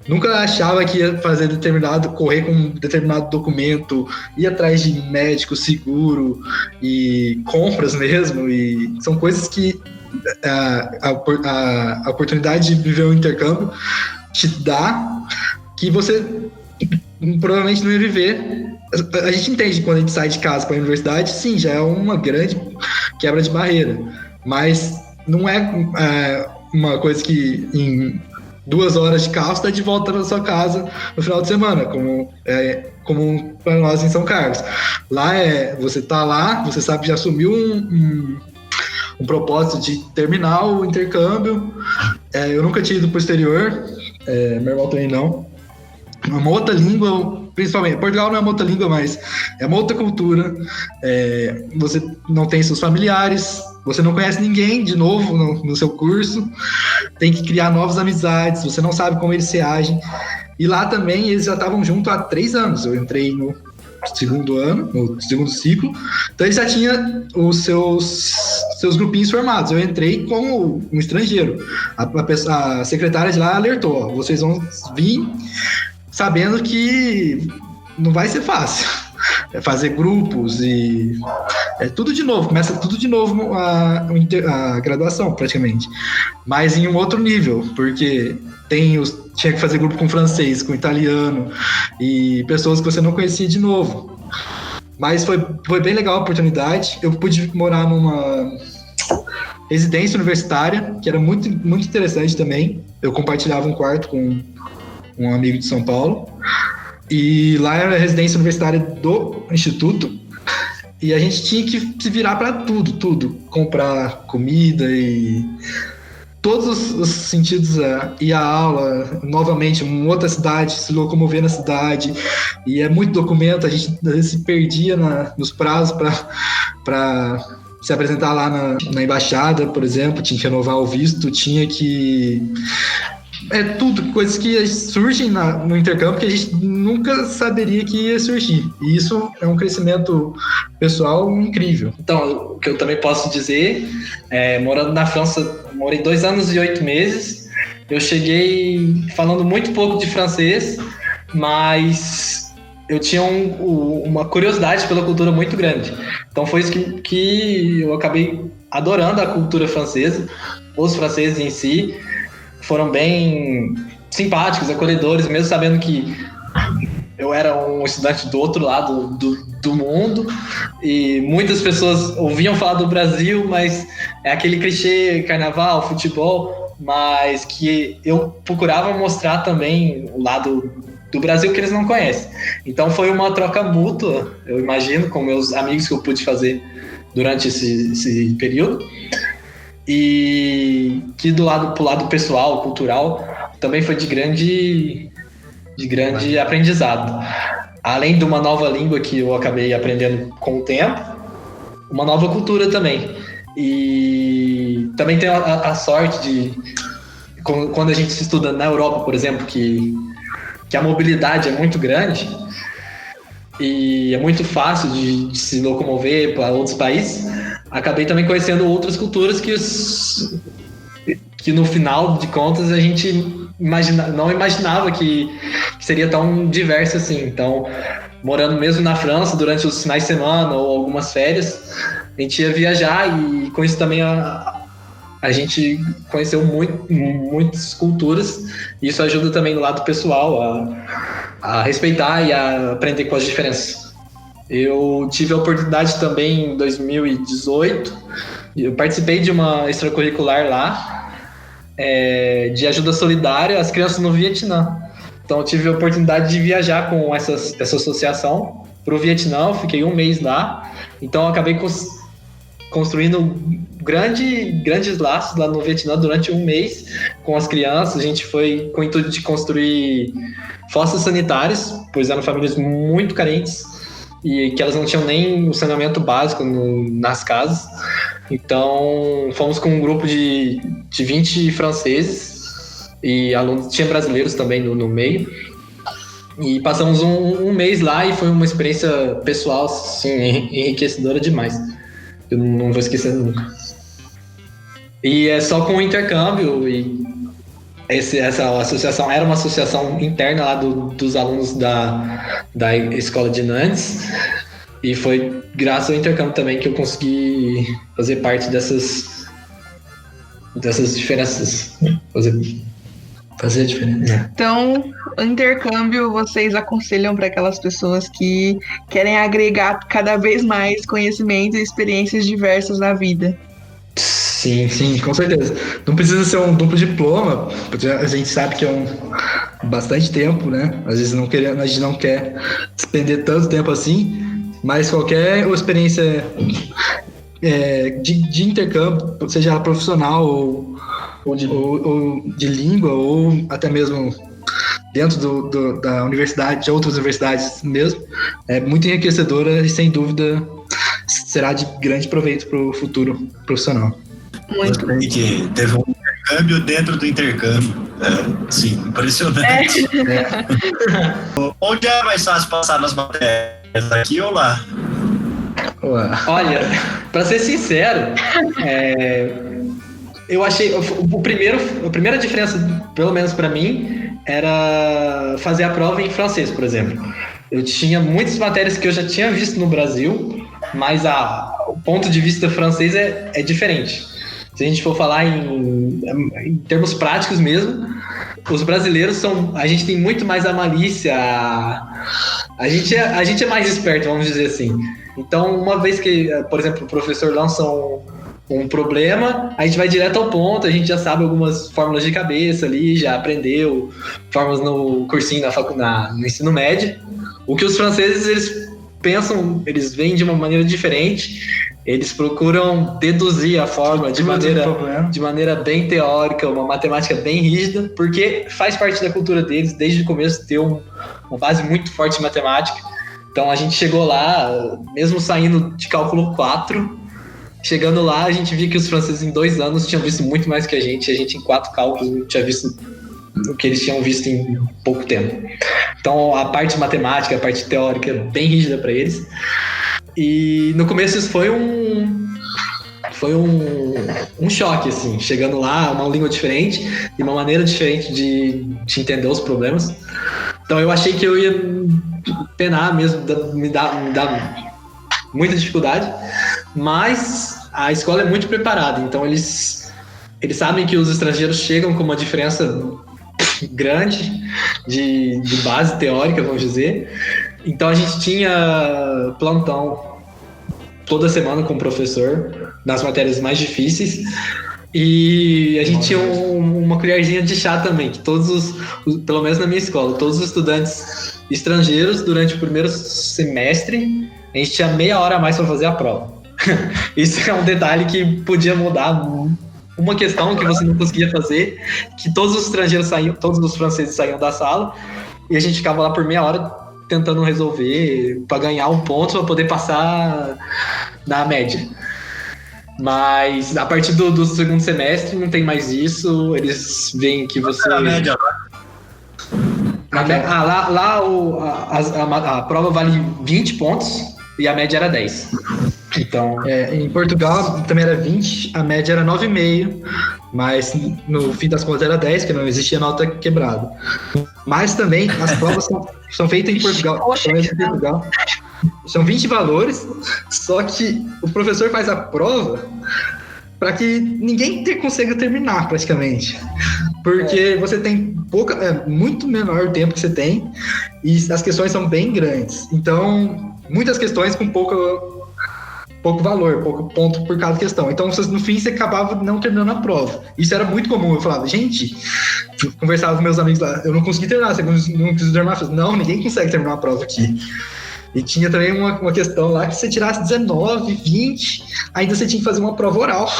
nunca achava que ia fazer correr com um determinado documento, ir atrás de médico, seguro e compras mesmo, e são coisas que a oportunidade de viver um intercâmbio te dá, que você provavelmente não ia viver. A gente entende que quando a gente sai de casa para a universidade, sim, já é uma grande quebra de barreira, mas não é uma coisa que em 2 horas de carro você está de volta na sua casa no final de semana, como para nós em São Carlos. Lá você tá lá, você sabe que já assumiu um propósito de terminar o intercâmbio. Eu nunca tinha ido para o exterior, meu irmão também não. Uma outra língua, principalmente, Portugal não é uma outra língua, mas é uma outra cultura. Você não tem seus familiares, você não conhece ninguém de novo no seu curso, tem que criar novas amizades, você não sabe como eles se agem. E lá também eles já estavam juntos há 3 anos. Eu entrei no segundo ano, no segundo ciclo, então eles já tinham os seus grupinhos formados. Eu entrei como um estrangeiro. A secretária de lá alertou: ó, vocês vão vir sabendo que não vai ser fácil. Fazer grupos e tudo de novo, começa tudo de novo a graduação praticamente, mas em um outro nível, porque tinha que fazer grupo com francês, com italiano e pessoas que você não conhecia de novo. Mas foi bem legal a oportunidade. Eu pude morar numa residência universitária, que era muito, muito interessante também. Eu compartilhava um quarto com um amigo de São Paulo. E lá era a residência universitária do instituto. E a gente tinha que se virar para tudo. Comprar comida e todos os sentidos. Ir à aula, novamente, em outra cidade, se locomover na cidade. E é muito documento, a gente às vezes se perdia nos prazos para se apresentar lá na embaixada, por exemplo. Tinha que renovar o visto, tinha que... tudo, coisas que surgem no intercâmbio que a gente nunca saberia que ia surgir. E isso é um crescimento pessoal incrível. Então, o que eu também posso dizer, morando na França, morei 2 anos e 8 meses. Eu cheguei falando muito pouco de francês, mas eu tinha uma curiosidade pela cultura muito grande. Então foi isso que eu acabei adorando a cultura francesa, os franceses em si. Foram bem simpáticos, acolhedores, mesmo sabendo que eu era um estudante do outro lado do mundo e muitas pessoas ouviam falar do Brasil, mas é aquele clichê carnaval, futebol, mas que eu procurava mostrar também o lado do Brasil que eles não conhecem. Então foi uma troca mútua, eu imagino, com meus amigos que eu pude fazer durante esse período. E que pro lado pessoal, cultural, também foi de grande aprendizado. Além de uma nova língua que eu acabei aprendendo com o tempo, uma nova cultura também. E também tem a sorte de, quando a gente estuda na Europa, por exemplo, que a mobilidade é muito grande e é muito fácil de se locomover para outros países, acabei também conhecendo outras culturas que no final de contas a gente não imaginava que seria tão diverso assim. Então, morando mesmo na França, durante os finais de semana ou algumas férias, a gente ia viajar e com isso também a gente conheceu muitas culturas, e isso ajuda também no lado pessoal a respeitar e a aprender com as diferenças. Eu tive a oportunidade também em 2018, eu participei de uma extracurricular lá, de ajuda solidária às crianças no Vietnã. Então eu tive a oportunidade de viajar com essa associação para o Vietnã, fiquei 1 mês lá, então eu acabei construindo grandes laços lá no Vietnã durante 1 mês com as crianças. A gente foi com o intuito de construir fossas sanitárias, pois eram famílias muito carentes e que elas não tinham nem o saneamento básico nas casas. Então fomos com um grupo de 20 franceses e alunos, tinha brasileiros também no meio, e passamos um mês lá e foi uma experiência pessoal assim, enriquecedora demais. Eu não vou esquecer nunca. E é só com o intercâmbio, e essa associação era uma associação interna lá dos alunos da escola de Nantes, e foi graças ao intercâmbio também que eu consegui fazer parte dessas diferenças, fazer a diferença. Então, o intercâmbio vocês aconselham para aquelas pessoas que querem agregar cada vez mais conhecimento e experiências diversas na vida? Sim, com certeza. Não precisa ser um duplo diploma, porque a gente sabe que é bastante tempo, né? Às vezes a gente não quer despender tanto tempo assim, mas qualquer experiência de intercâmbio, seja ela profissional ou de língua, ou até mesmo dentro da universidade, de outras universidades mesmo, é muito enriquecedora e sem dúvida será de grande proveito para o futuro profissional. Muito. Gostei que teve um intercâmbio dentro do intercâmbio. Sim, impressionante. Onde é mais fácil passar nas matérias, aqui ou lá? Olha, para ser sincero, eu achei a primeira diferença, pelo menos para mim, era fazer a prova em francês, por exemplo. Eu tinha muitas matérias que eu já tinha visto no Brasil, mas o ponto de vista francês é diferente. Se a gente for falar em termos práticos mesmo, os brasileiros a gente tem muito mais a malícia, a gente é mais esperto, vamos dizer assim. Então, uma vez que, por exemplo, o professor lança um problema, a gente vai direto ao ponto, a gente já sabe algumas fórmulas de cabeça ali, já aprendeu fórmulas no cursinho no ensino médio. O que os franceses, eles pensam, eles veem de uma maneira diferente, eles procuram deduzir a fórmula de maneira bem teórica, uma matemática bem rígida, porque faz parte da cultura deles, desde o começo, ter uma base muito forte de matemática. Então a gente chegou lá, mesmo saindo de cálculo 4, chegando lá a gente viu que os franceses em 2 anos tinham visto muito mais que a gente em 4 cálculos não tinha visto o que eles tinham visto em pouco tempo. Então a parte matemática, a parte teórica é bem rígida para eles. E no começo isso foi um choque, assim, chegando lá, uma língua diferente e uma maneira diferente de entender os problemas. Então eu achei que eu ia penar mesmo, me dar muita dificuldade, mas a escola é muito preparada, então eles sabem que os estrangeiros chegam com uma diferença grande de base teórica, vamos dizer. Então a gente tinha plantão toda semana com o professor nas matérias mais difíceis e a gente tinha uma colherzinha de chá também, que pelo menos na minha escola, todos os estudantes estrangeiros durante o primeiro semestre a gente tinha meia hora a mais para fazer a prova. Isso é um detalhe que podia mudar uma questão que você não conseguia fazer, que todos os estrangeiros saíam, todos os franceses saíam da sala e a gente ficava lá por meia hora tentando resolver para ganhar um ponto para poder passar na média. Mas a partir do segundo semestre não tem mais isso, eles veem que você... A média lá a prova vale 20 pontos e a média era 10. Então... em Portugal também era 20, a média era 9,5, mas no fim das contas era 10, porque não existia nota quebrada. Mas também as provas são feitas em Portugal. São 20 valores, só que o professor faz a prova para que ninguém consiga terminar praticamente. Porque você tem muito menor o tempo que você tem e as questões são bem grandes. Então, muitas questões com pouco valor, pouco ponto por cada questão. Então, no fim, você acabava não terminando a prova. Isso era muito comum. Eu falava, gente, eu conversava com meus amigos lá, eu não consegui terminar, você não precisa terminar. Eu falei, não, ninguém consegue terminar a prova aqui. E tinha também uma questão lá que se você tirasse 19, 20, ainda você tinha que fazer uma prova oral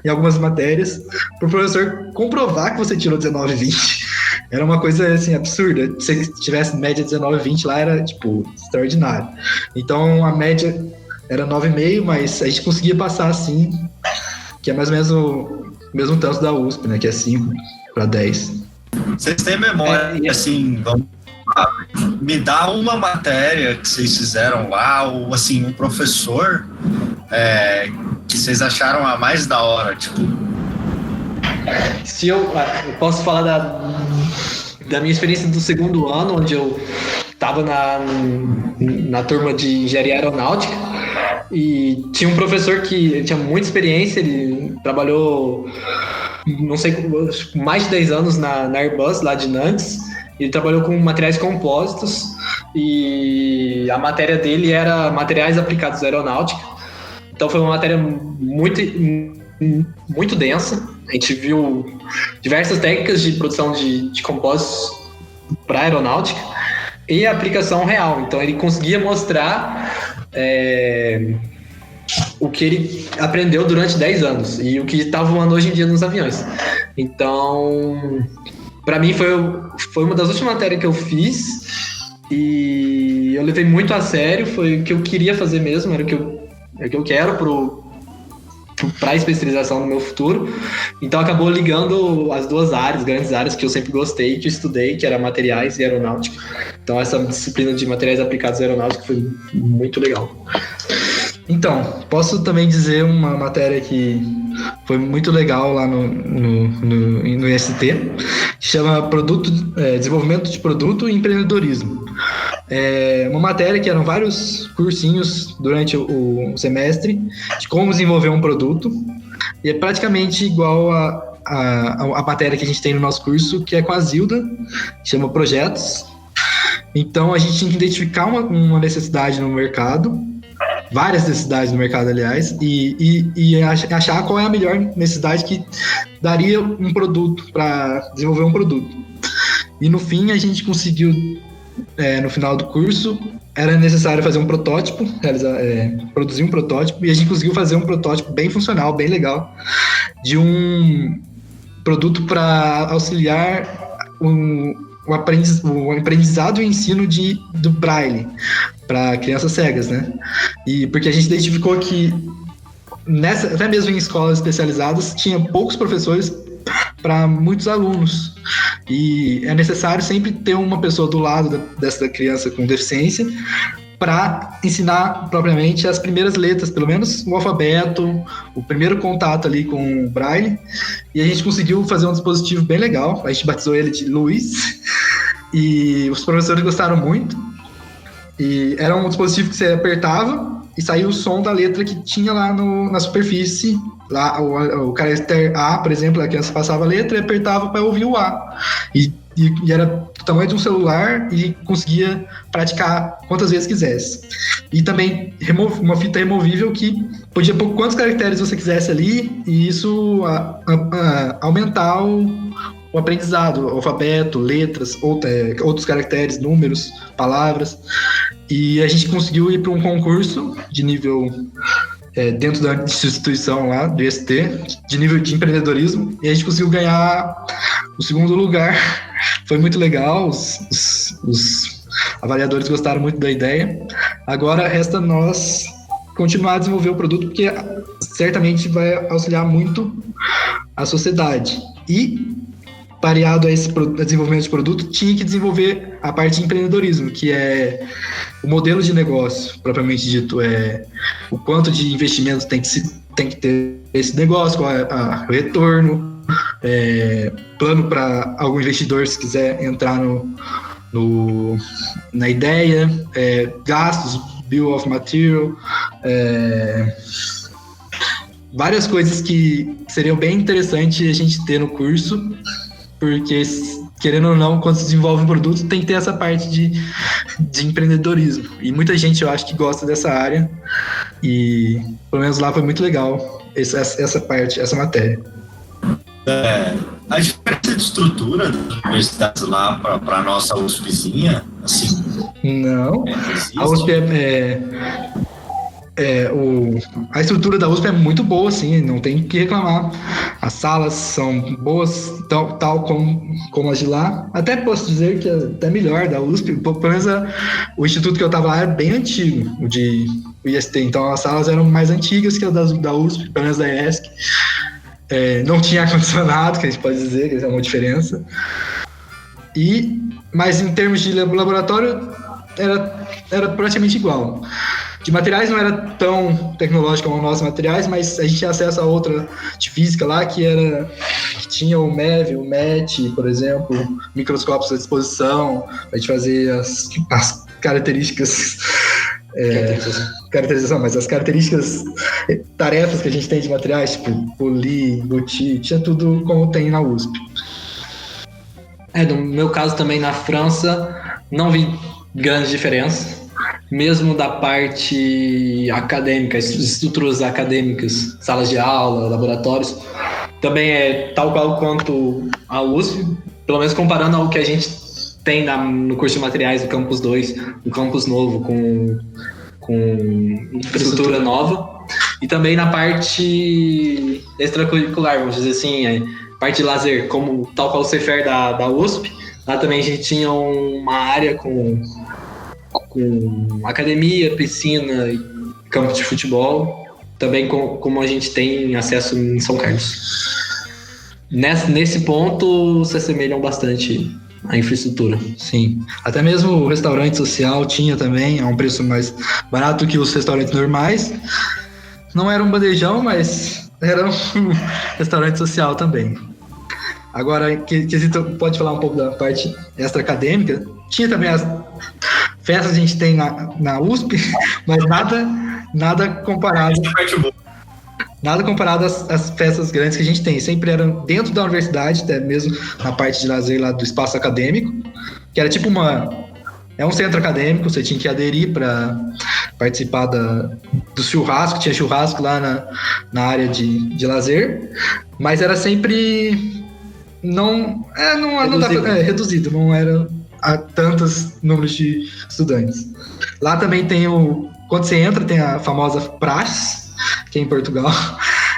em algumas matérias, para o professor comprovar que você tirou 19, 20. Era uma coisa, assim, absurda. Se você tivesse média 19, 20 lá, era, tipo, extraordinário. Então, a média era 9,5, mas a gente conseguia passar, assim, que é mais ou menos o mesmo tanto da USP, né, que é 5 para 10. Vocês têm memória, assim, me dá uma matéria que vocês fizeram lá, ou, assim, um professor que vocês acharam a mais da hora, tipo... Se eu posso falar da minha experiência do segundo ano, onde eu estava na turma de engenharia aeronáutica e tinha um professor que tinha muita experiência, ele trabalhou, não sei, mais de 10 anos na Airbus, lá de Nantes. Ele trabalhou com materiais compósitos e a matéria dele era materiais aplicados à aeronáutica. Então foi uma matéria muito muito densa. A gente viu diversas técnicas de produção de compostos para aeronáutica e aplicação real. Então ele conseguia mostrar o que ele aprendeu durante 10 anos e o que está voando hoje em dia nos aviões. Então, para mim foi uma das últimas matérias que eu fiz e eu levei muito a sério. Foi o que eu queria fazer mesmo, era o que eu quero para a especialização no meu futuro. Então acabou ligando as duas áreas, grandes áreas que eu sempre gostei, que eu estudei, que era materiais e aeronáutica. Então essa disciplina de materiais aplicados à aeronáutica foi muito legal. Então, posso também dizer uma matéria que foi muito legal lá no IST, que chama Desenvolvimento de Produto e Empreendedorismo. É uma matéria que eram vários cursinhos durante o semestre de como desenvolver um produto, e é praticamente igual a matéria que a gente tem no nosso curso, que é com a Zilda, que chama Projetos. Então, a gente tinha que identificar uma necessidade no mercado, várias necessidades no mercado, aliás, e achar qual é a melhor necessidade que daria um produto, para desenvolver um produto. E no fim, a gente conseguiu, no final do curso, era necessário fazer um protótipo, produzir um protótipo, e a gente conseguiu fazer um protótipo bem funcional, bem legal, de um produto para auxiliar o aprendizado e o ensino do Braille para crianças cegas, né? E porque a gente identificou que até mesmo em escolas especializadas tinha poucos professores para muitos alunos, e é necessário sempre ter uma pessoa do lado dessa criança com deficiência para ensinar propriamente as primeiras letras, pelo menos o alfabeto, o primeiro contato ali com o Braille. E a gente conseguiu fazer um dispositivo bem legal, a gente batizou ele de Luiz, e os professores gostaram muito. E era um dispositivo que você apertava e saía o som da letra que tinha lá na superfície. Lá, o caractere A, por exemplo, a criança passava a letra e apertava para ouvir o A. E era do tamanho de um celular e conseguia praticar quantas vezes quisesse. E também uma fita removível que podia pôr quantos caracteres você quisesse ali, e isso aumentar o aprendizado, alfabeto, letras, outros caracteres, números, palavras. E a gente conseguiu ir para um concurso de nível dentro da instituição lá, do IST, de nível de empreendedorismo, e a gente conseguiu ganhar o segundo lugar. Foi muito legal, os avaliadores gostaram muito da ideia. Agora resta nós continuar a desenvolver o produto, porque certamente vai auxiliar muito a sociedade. E, pareado a esse desenvolvimento de produto, tinha que desenvolver a parte de empreendedorismo, que é o modelo de negócio, propriamente dito, o quanto de investimento tem que ter esse negócio, qual é o retorno, plano para algum investidor se quiser entrar na ideia, gastos, bill of material, várias coisas que seriam bem interessantes a gente ter no curso, porque, querendo ou não, quando se desenvolve um produto, tem que ter essa parte de empreendedorismo. E muita gente, eu acho, que gosta dessa área, e pelo menos lá foi muito legal essa parte, essa matéria. A diferença de estrutura das universidades lá para a nossa USPzinha, assim... Não, a USP a estrutura da USP é muito boa, assim, não tem o que reclamar. As salas são boas, tal como as de lá. Até posso dizer que é até melhor da USP. Pelo menos o instituto que eu estava lá era bem antigo, o IST. Então as salas eram mais antigas que as da USP, pelo menos da ESC. Não tinha ar-condicionado, que a gente pode dizer, que é uma diferença. Mas em termos de laboratório, era praticamente igual. De materiais não era tão tecnológico como os nossos materiais, mas a gente tinha acesso a outra de física lá, que tinha o MEV, o MET, por exemplo, microscópios à disposição, a gente fazer as características, caracterização, mas as características, tarefas que a gente tem de materiais, tipo polir, embutir, tinha tudo como tem na USP. No meu caso também, na França, não vi grandes diferenças. mesmo da parte acadêmica, estruturas acadêmicas, salas de aula, laboratórios, também é tal qual quanto a USP, pelo menos comparando ao que a gente tem no curso de materiais do Campus 2, no Campus Novo, com infraestrutura nova. E também na parte extracurricular, vamos dizer assim, parte de lazer, como tal qual o Cefer da USP. Lá também a gente tinha uma área com academia, piscina e campo de futebol, também como a gente tem acesso em São Carlos. Nesse ponto se assemelham bastante à infraestrutura. Sim, até mesmo o restaurante social tinha também, a um preço mais barato que os restaurantes normais. Não era um bandejão, mas era um restaurante social também. Agora, quesito, pode falar um pouco da parte extra-acadêmica. Tinha também as festas que a gente tem na USP, mas nada comparado. Nada comparado às festas grandes que a gente tem. Sempre eram dentro da universidade, até mesmo na parte de lazer lá do espaço acadêmico, que era tipo um centro acadêmico, você tinha que aderir para participar do churrasco, tinha churrasco lá na área de lazer, mas era sempre reduzido, não era a tantos números de estudantes. Lá também quando você entra, tem a famosa praxe, que é em Portugal.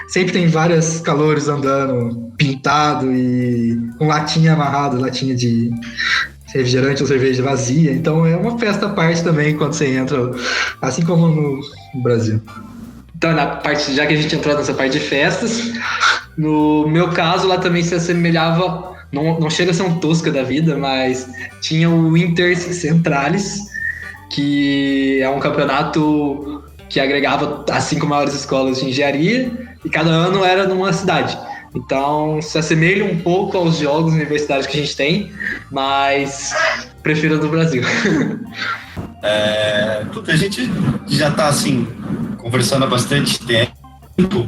Sempre tem vários calores andando, pintado e com latinha amarrada, latinha de refrigerante ou cerveja vazia. Então é uma festa à parte também quando você entra, assim como no Brasil. Então, já que a gente entrou nessa parte de festas, no meu caso, lá também se assemelhava, não chega a ser um Tosca da vida, mas tinha o Inter Centralis, que é um campeonato que agregava as 5 maiores escolas de engenharia, e cada ano era numa cidade. Então, se assemelha um pouco aos jogos universitários que a gente tem, mas prefiro a do Brasil. A gente já está assim, conversando há bastante tempo,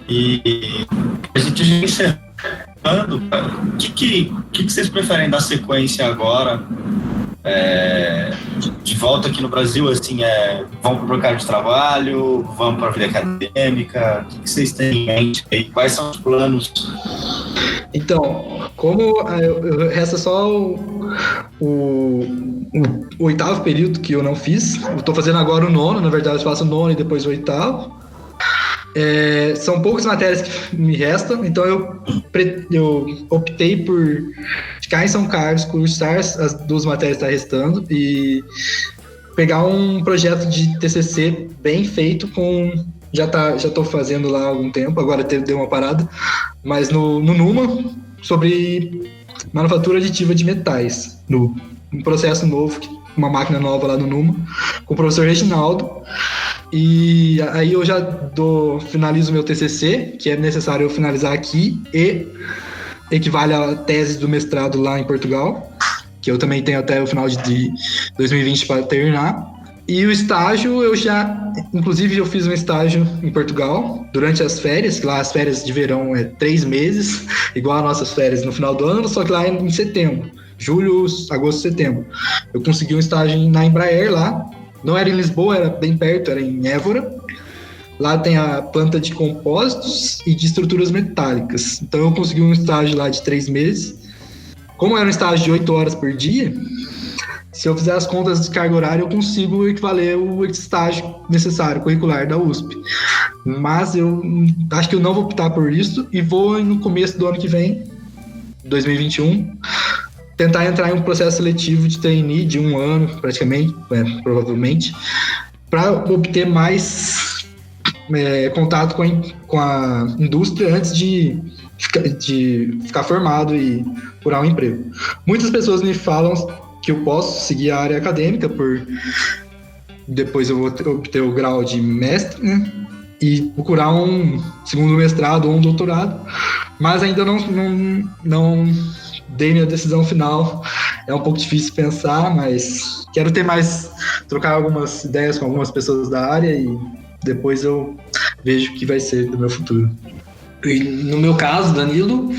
e a gente já encerrando. O que vocês preferem dar sequência agora? De volta aqui no Brasil, assim, vão para o mercado de trabalho, vão para a vida acadêmica? O que vocês têm em mente aí? Quais são os planos? Então, como resta só o 8º período que eu não fiz, eu estou fazendo agora o 9º, na verdade eu faço o 9º e depois o 8º. São poucas matérias que me restam, então eu optei por ficar em São Carlos, cursar as 2 matérias que estão restando e pegar um projeto de TCC bem feito já estou fazendo lá há algum tempo, agora deu uma parada, mas no NUMA, sobre manufatura aditiva de metais, um processo novo, uma máquina nova lá no NUMA, com o professor Reginaldo. E aí eu já finalizo o meu TCC, que é necessário eu finalizar aqui, e equivale à tese do mestrado lá em Portugal, que eu também tenho até o final de 2020 para terminar. E o estágio, inclusive eu fiz um estágio em Portugal durante as férias, que lá as férias de verão 3 meses, igual as nossas férias no final do ano, só que lá é em setembro, julho, agosto, setembro. Eu consegui um estágio na Embraer lá, não era em Lisboa, era bem perto, era em Évora. Lá tem a planta de compósitos e de estruturas metálicas. Então eu consegui um estágio lá de 3 meses. Como era um estágio de 8 horas por dia, se eu fizer as contas de carga horária, eu consigo equivaler o estágio necessário, curricular da USP. Mas eu acho que eu não vou optar por isso e vou, no começo do ano que vem, 2021, tentar entrar em um processo seletivo de trainee de 1 ano, praticamente, provavelmente, para obter mais contato com a indústria antes de ficar formado e procurar um emprego. Muitas pessoas me falam que eu posso seguir a área acadêmica, depois eu vou obter o grau de mestre, né? E procurar um segundo mestrado ou um doutorado, mas ainda não dei minha decisão final. É um pouco difícil pensar, mas quero trocar algumas ideias com algumas pessoas da área e depois eu vejo o que vai ser do meu futuro. E no meu caso, Danilo,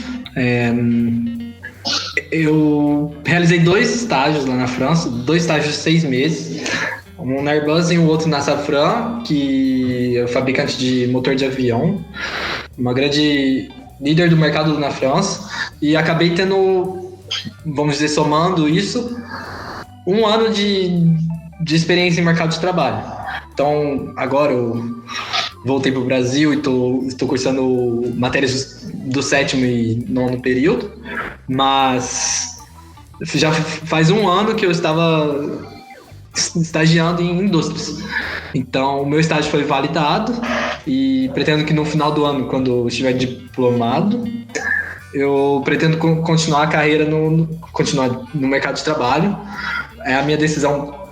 eu realizei 2 estágios lá na França, 2 estágios de 6 meses. Um na Airbus e o outro na Safran, que é o fabricante de motor de avião, uma grande líder do mercado na França, e acabei tendo, vamos dizer, somando isso, 1 ano de experiência em mercado de trabalho. Então, agora eu voltei para o Brasil e estou cursando matérias do 7º e 9º período, mas já faz 1 ano que eu estava estagiando em indústrias. Então, o meu estágio foi validado e pretendo que no final do ano, quando eu estiver diplomado, eu pretendo continuar a carreira continuar no mercado de trabalho. É a minha decisão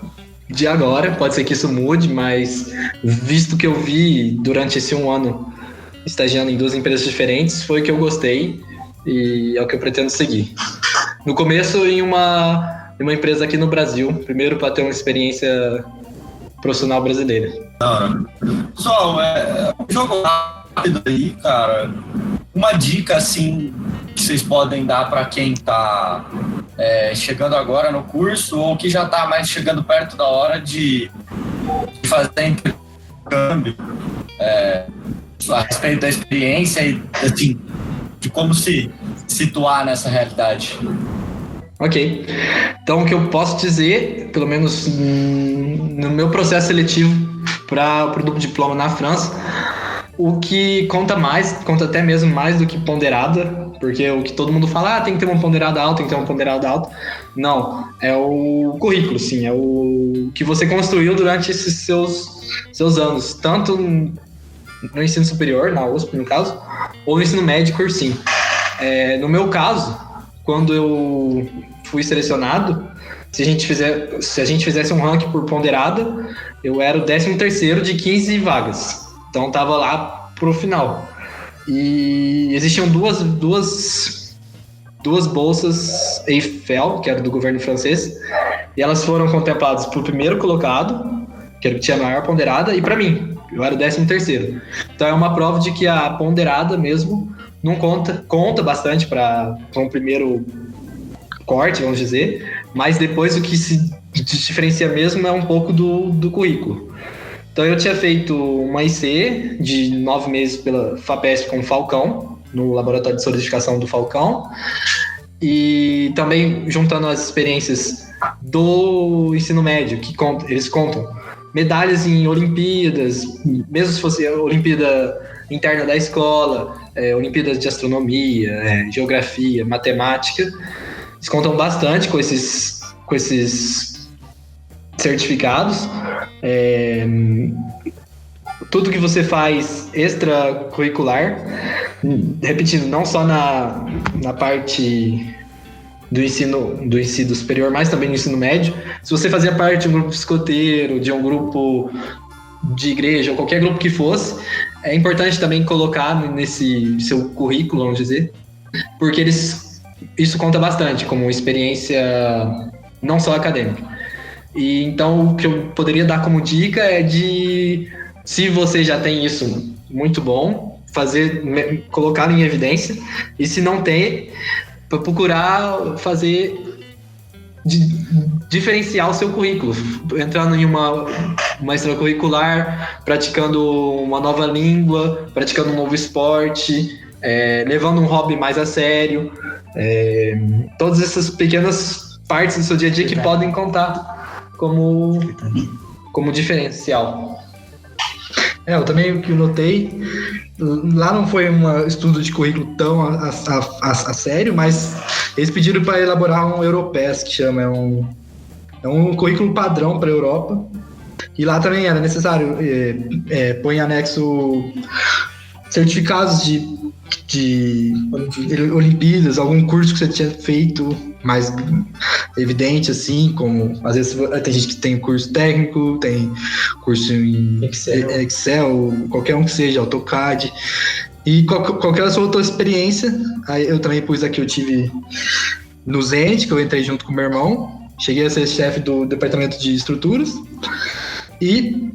de agora, pode ser que isso mude, mas visto que eu vi durante esse 1 ano estagiando em 2 empresas diferentes, foi o que eu gostei e é o que eu pretendo seguir. No começo, em uma empresa aqui no Brasil, primeiro para ter uma experiência profissional brasileira. Não. Pessoal, um jogo rápido aí, cara. Uma dica, assim, que vocês podem dar para quem está chegando agora no curso ou que já está mais chegando perto da hora de fazer intercâmbio a respeito da experiência e, assim, de como se situar nessa realidade. Ok. Então, o que eu posso dizer, pelo menos no meu processo seletivo para o duplo diploma na França, o que conta até mesmo mais do que ponderada, porque o que todo mundo fala, tem que ter uma ponderada alta, não, é o currículo, sim, é o que você construiu durante esses seus anos, tanto no ensino superior, na USP no caso, ou no ensino médio, cursinho. No meu caso, quando eu fui selecionado, se a gente fizesse um ranking por ponderada, eu era o 13º de 15 vagas. Então tava lá pro final. E existiam duas bolsas Eiffel, que era do governo francês, e elas foram contempladas pro primeiro colocado, que era o que tinha a maior ponderada, e para mim, eu era o 13º. Então é uma prova de que a ponderada mesmo não conta bastante para um primeiro corte, vamos dizer, mas depois o que se diferencia mesmo é um pouco do currículo. Então eu tinha feito uma IC de 9 meses pela FAPESP com o Falcão, no laboratório de solidificação do Falcão, e também juntando as experiências do ensino médio, que eles contam medalhas em Olimpíadas, mesmo se fosse a Olimpíada interna da escola, Olimpíadas de astronomia, geografia, matemática, eles contam bastante com esses certificados. Tudo que você faz extracurricular, repetindo, não só na parte do ensino superior, mas também no ensino médio. Se você fazia parte de um grupo escoteiro, de um grupo de igreja, ou qualquer grupo que fosse, é importante também colocar nesse seu currículo, vamos dizer, porque isso conta bastante como experiência não só acadêmica. E então o que eu poderia dar como dica é se você já tem isso, muito bom, colocar em evidência, e se não tem, procurar diferenciar o seu currículo, entrando em uma extracurricular, praticando uma nova língua, praticando um novo esporte, levando um hobby mais a sério, todas essas pequenas partes do seu dia a dia que podem contar como diferencial. Eu também o que eu notei, lá não foi um estudo de currículo tão a sério, mas eles pediram para elaborar um Europass, que chama, é um currículo padrão para a Europa, e lá também era necessário pôr em anexo certificados de Olimpíadas, algum curso que você tinha feito mais evidente, assim, como às vezes tem gente que tem curso técnico, tem curso em Excel, qualquer um que seja, AutoCAD, e qualquer outra experiência. Aí eu também pus aqui, eu tive no Zenit, que eu entrei junto com meu irmão, cheguei a ser chefe do departamento de estruturas, e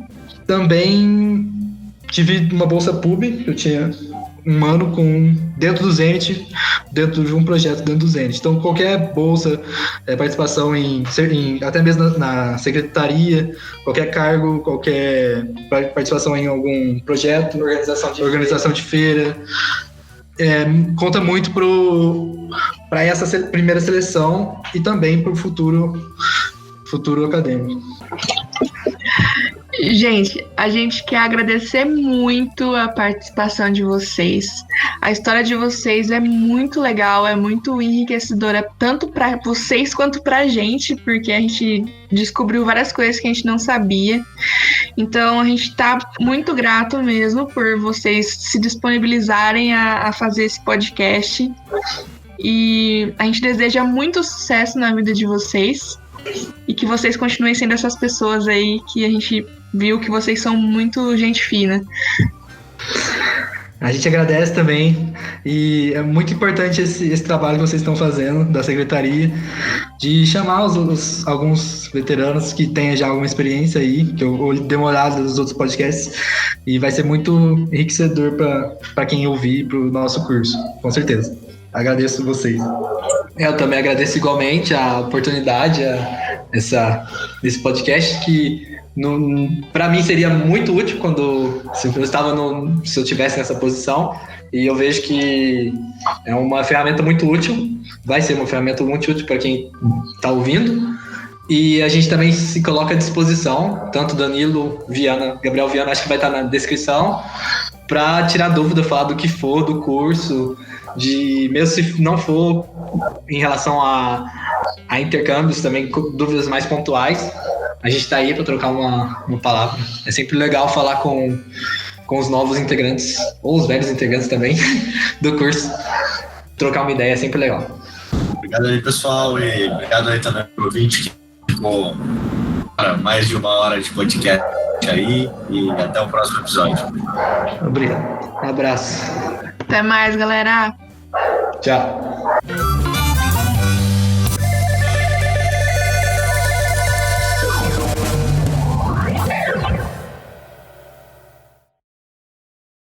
também tive uma bolsa PUB, eu tinha um ano dentro do Zenit, dentro de um projeto dentro do Zenit. Então, qualquer bolsa, participação até mesmo na secretaria, qualquer cargo, qualquer participação em algum projeto, organização de feira, conta muito para essa primeira seleção e também para o futuro acadêmico. Gente, a gente quer agradecer muito a participação de vocês. A história de vocês é muito legal, é muito enriquecedora, tanto para vocês quanto para a gente, porque a gente descobriu várias coisas que a gente não sabia. Então, a gente está muito grato mesmo por vocês se disponibilizarem a fazer esse podcast. E a gente deseja muito sucesso na vida de vocês. E que vocês continuem sendo essas pessoas aí que a gente viu que vocês são muito gente fina. A gente agradece também, e é muito importante esse trabalho que vocês estão fazendo da secretaria, de chamar alguns veteranos que tenham já alguma experiência aí, que eu dei uma olhada nos outros podcasts, e vai ser muito enriquecedor para quem ouvir para o nosso curso, com certeza. Agradeço vocês. Eu também agradeço igualmente a oportunidade, esse podcast, que para mim seria muito útil se eu tivesse nessa posição, e eu vejo que é uma ferramenta muito útil, vai ser uma ferramenta muito útil para quem está ouvindo, e a gente também se coloca à disposição, tanto Danilo, Viana, Gabriel Viana, acho que vai estar na descrição, para tirar dúvida, falar do que for do curso, mesmo se não for em relação a intercâmbios, também dúvidas mais pontuais, a gente está aí para trocar uma palavra. É sempre legal falar com os novos integrantes, ou os velhos integrantes também, do curso. Trocar uma ideia é sempre legal. Obrigado aí, pessoal, e obrigado aí também pro ouvinte que ficou mais de 1 hora de podcast aí, e até o próximo episódio. Obrigado. Um abraço. Até mais, galera. Tchau.